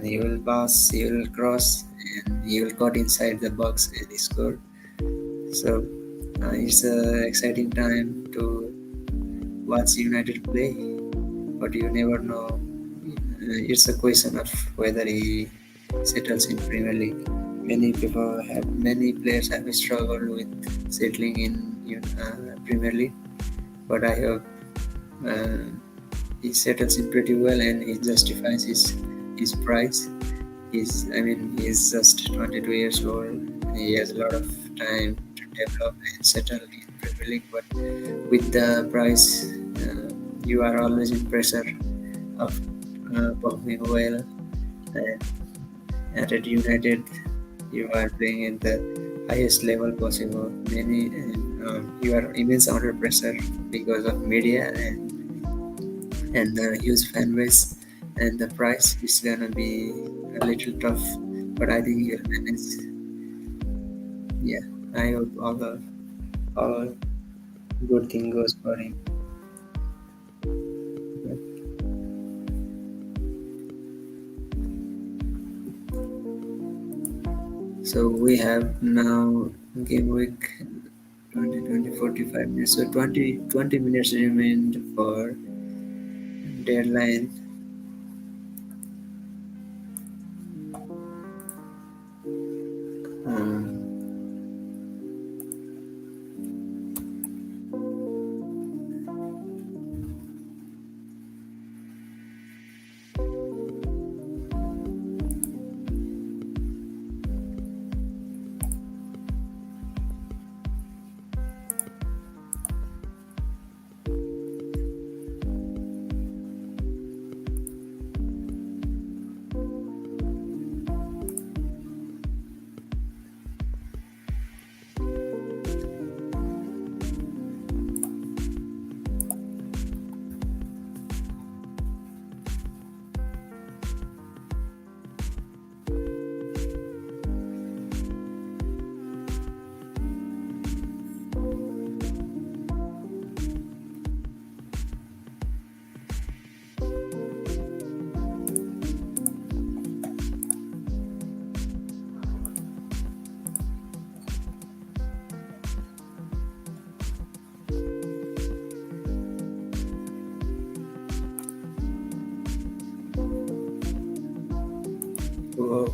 A: He will pass, he will cross, and he will cut inside the box and score. So it's an exciting time to watch United play, but you never know. It's a question of whether he settles in Premier League. Many players have struggled with settling in Premier League, but I hope uh, he settles in pretty well and he justifies his price. He's just 22 years old. He has a lot of time to develop and settle in Premier League, but with the price, you are always in pressure of performing well. And at United, you are playing at the highest level possible. You are immense under pressure because of media and the huge fan base, and the price is gonna be a little tough. But I think you'll manage. Yeah, I hope all good thing goes for him. So we have now game week 20 20 45 minutes. So 20 minutes remained for deadline. Um, Whoa.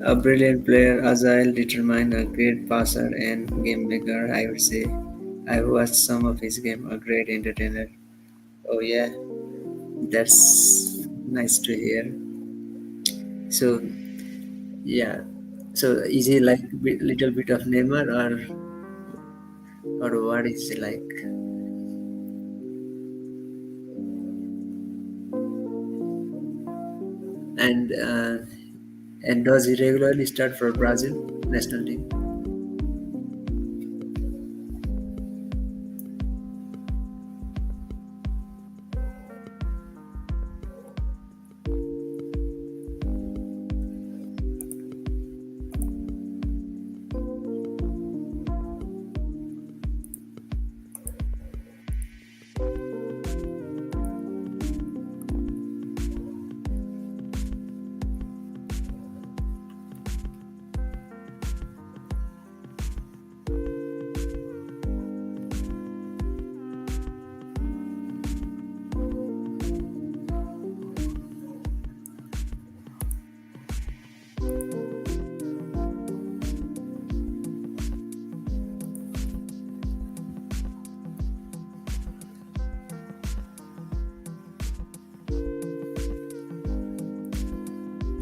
A: A brilliant player, agile, determined, a great passer and game maker, I would say. I watched some of his game, a great entertainer. Oh yeah, that's nice to hear. So yeah, so is he like little bit of Neymar or what is he like? And and does he regularly start for Brazil national team?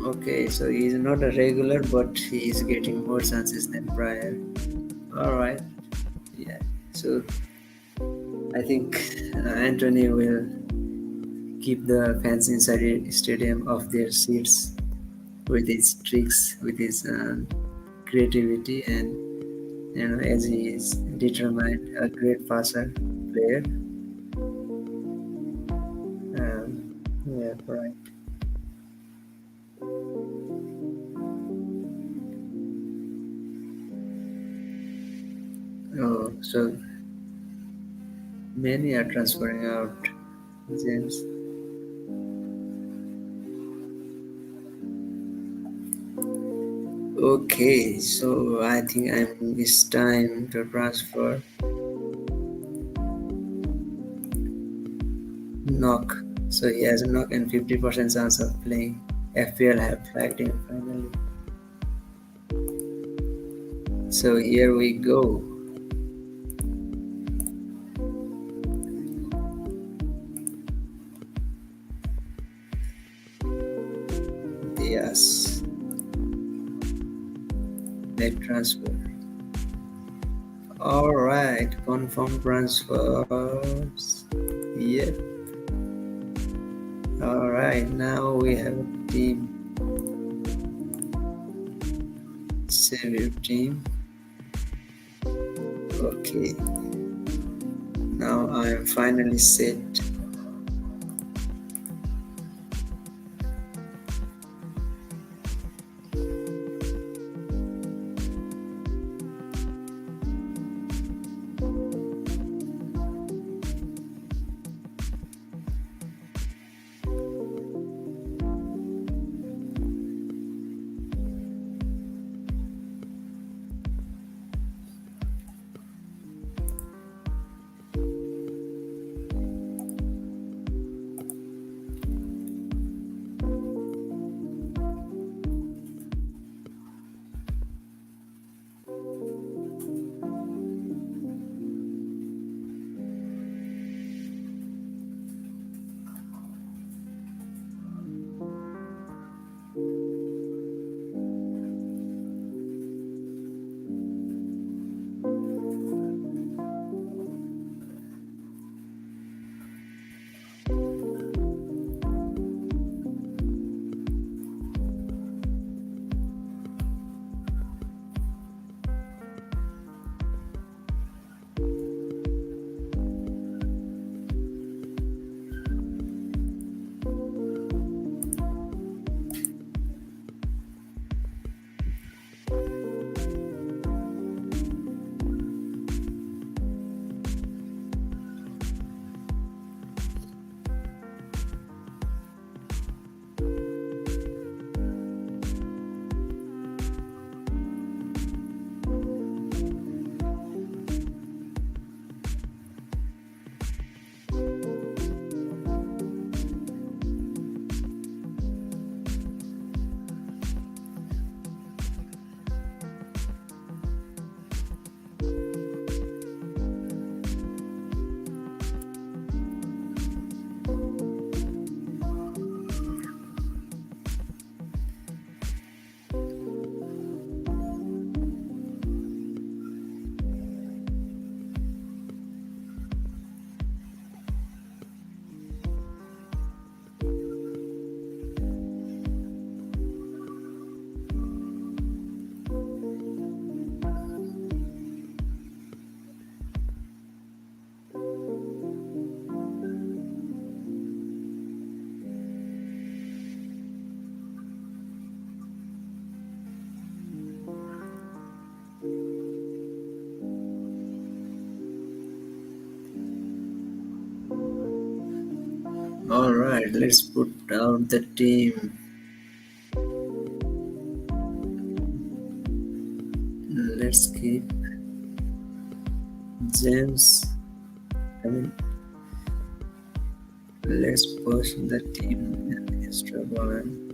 A: Okay, so he's not a regular, but he is getting more chances than prior. All right, yeah. So I think Anthony will keep the fans inside the stadium off their seats with his tricks, with his creativity, and as he is determined, a great passer. player. Yeah, right. Oh, so many are transferring out gems. Okay, so I think it's time to transfer knock. So he has a knock and 50% chance of playing. FPL have flagged him finally. So here we go. Yes, make transfer. All right, confirm transfers. Yep. All right, now we have a team. Save your team. Okay. Now I am finally set. All right, let's put out the team. Let's keep James. I mean, let's push the team extra one.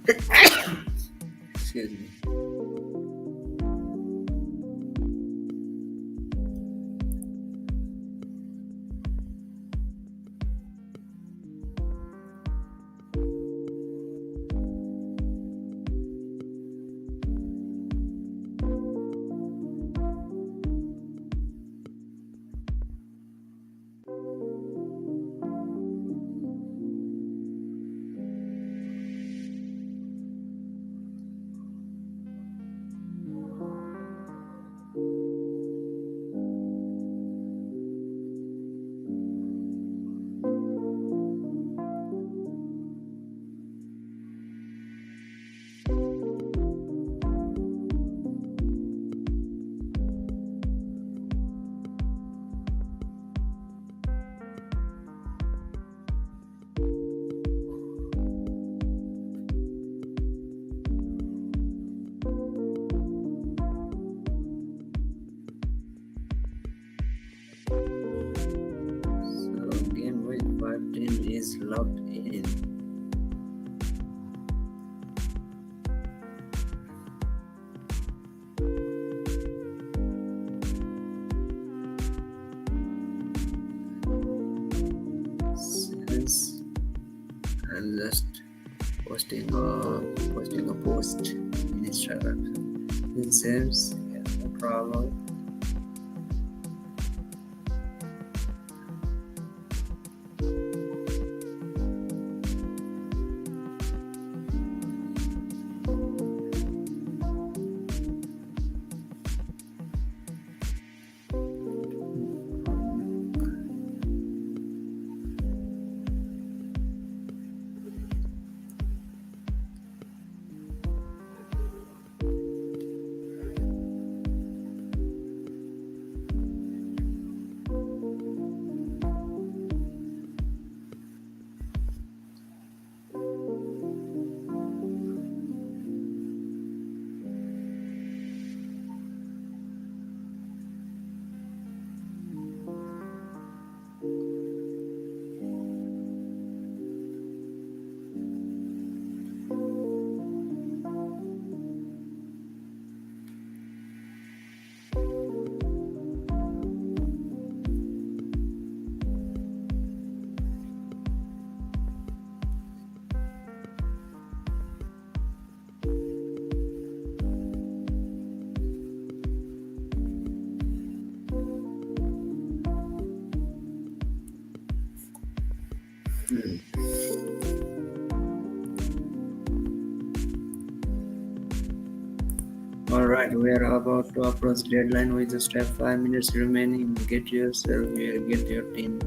A: Excuse me. So game week 15 is locked in. Since I'm just posting a post in Instagram. It seems yeah, no problem. Alright, we are about to approach deadline. We just have 5 minutes remaining. Get yourself here, get your team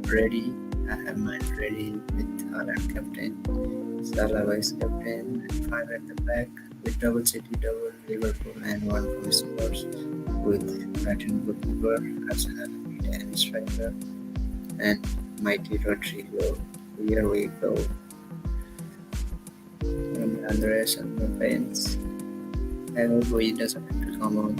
A: ready. I have mine ready with Haaland captain, Salah vice captain, and 5 at the back with double City, double Liverpool, and 1 from Spurs with Brighton goalkeeper, Arsenal and striker, and mighty Rodrigo. Here we go. And Andres and the fans. I hope he doesn't have to come on.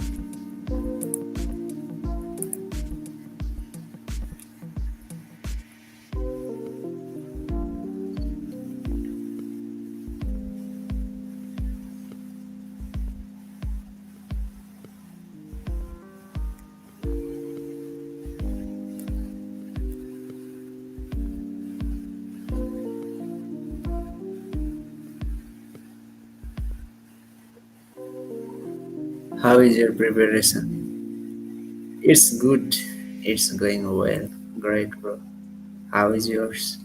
A: How is your preparation? It's good. It's going well. Great, bro. How is yours?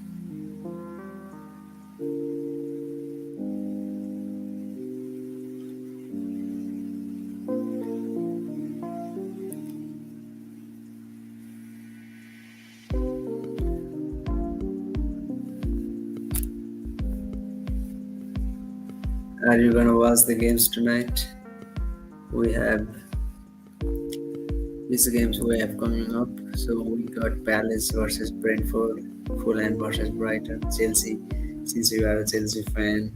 A: Are you gonna watch the games tonight? We have these games we have coming up. So we got Palace versus Brentford, Fulham versus Brighton, Chelsea. Since you are a Chelsea fan,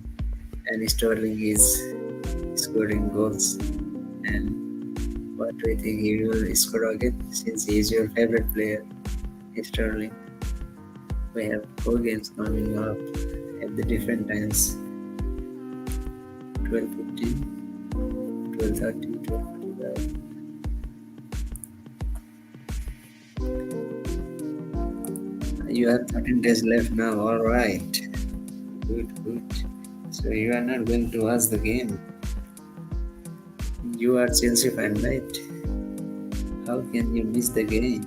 A: and Sterling is scoring goals, and what do you think he will score again? Since he is your favorite player, Sterling. We have 4 games coming up at the different times. 12:15, 12:30, 12:45. You have 13 days left now. All right. Good, good. So you are not going to watch the game. You are Chelsea fan, right? How can you miss the game?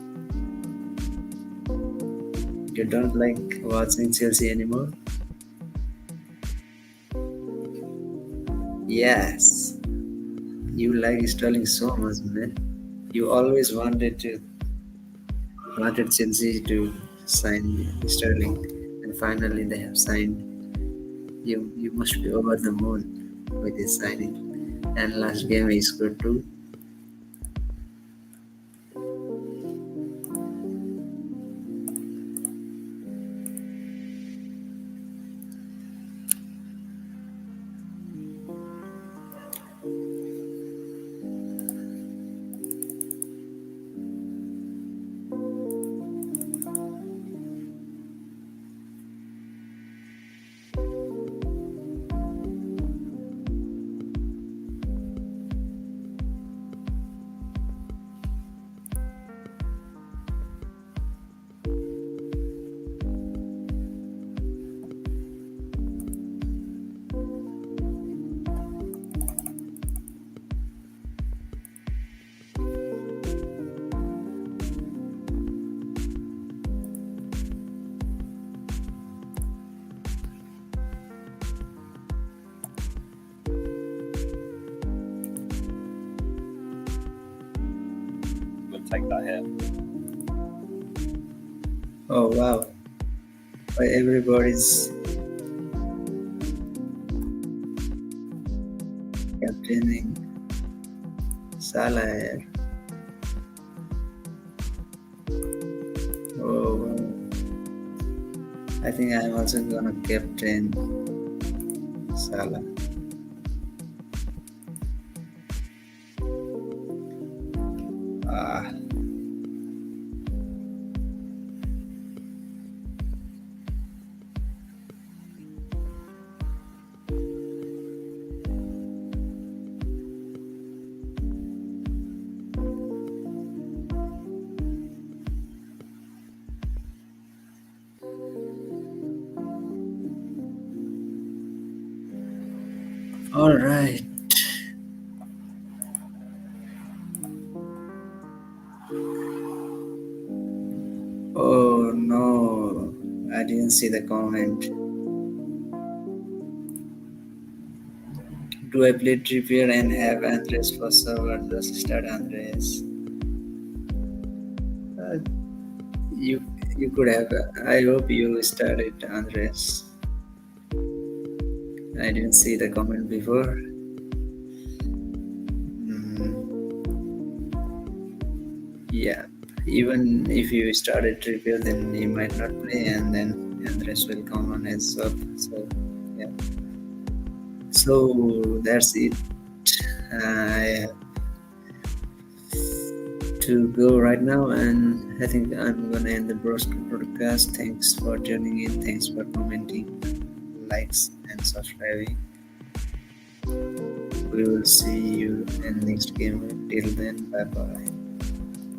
A: You don't like watching Chelsea anymore? Yes. You like Sterling so much, man. You always wanted Chelsea to sign Sterling, and finally they have signed. You must be over the moon with his signing. And last game he scored two.
C: We'll take that hit.
A: Oh wow! Why everybody's captaining Salah here. Oh wow. I think I'm also gonna captain Salah. Ah, all right. Oh no, I didn't see the comment. Do I play Trippier and have Andres for server? Just start Andres. Uh, you you could have. I hope you started Andres. I didn't see the comment before. Yeah, even if you started Trippier, then he might not play, and then Andres will come on as sub. So yeah. So that's it. I have to go right now, and I think I'm gonna end the broadcast. Thanks for tuning in. Thanks for commenting, likes, and subscribing. We will see you in next game. Till then, bye bye.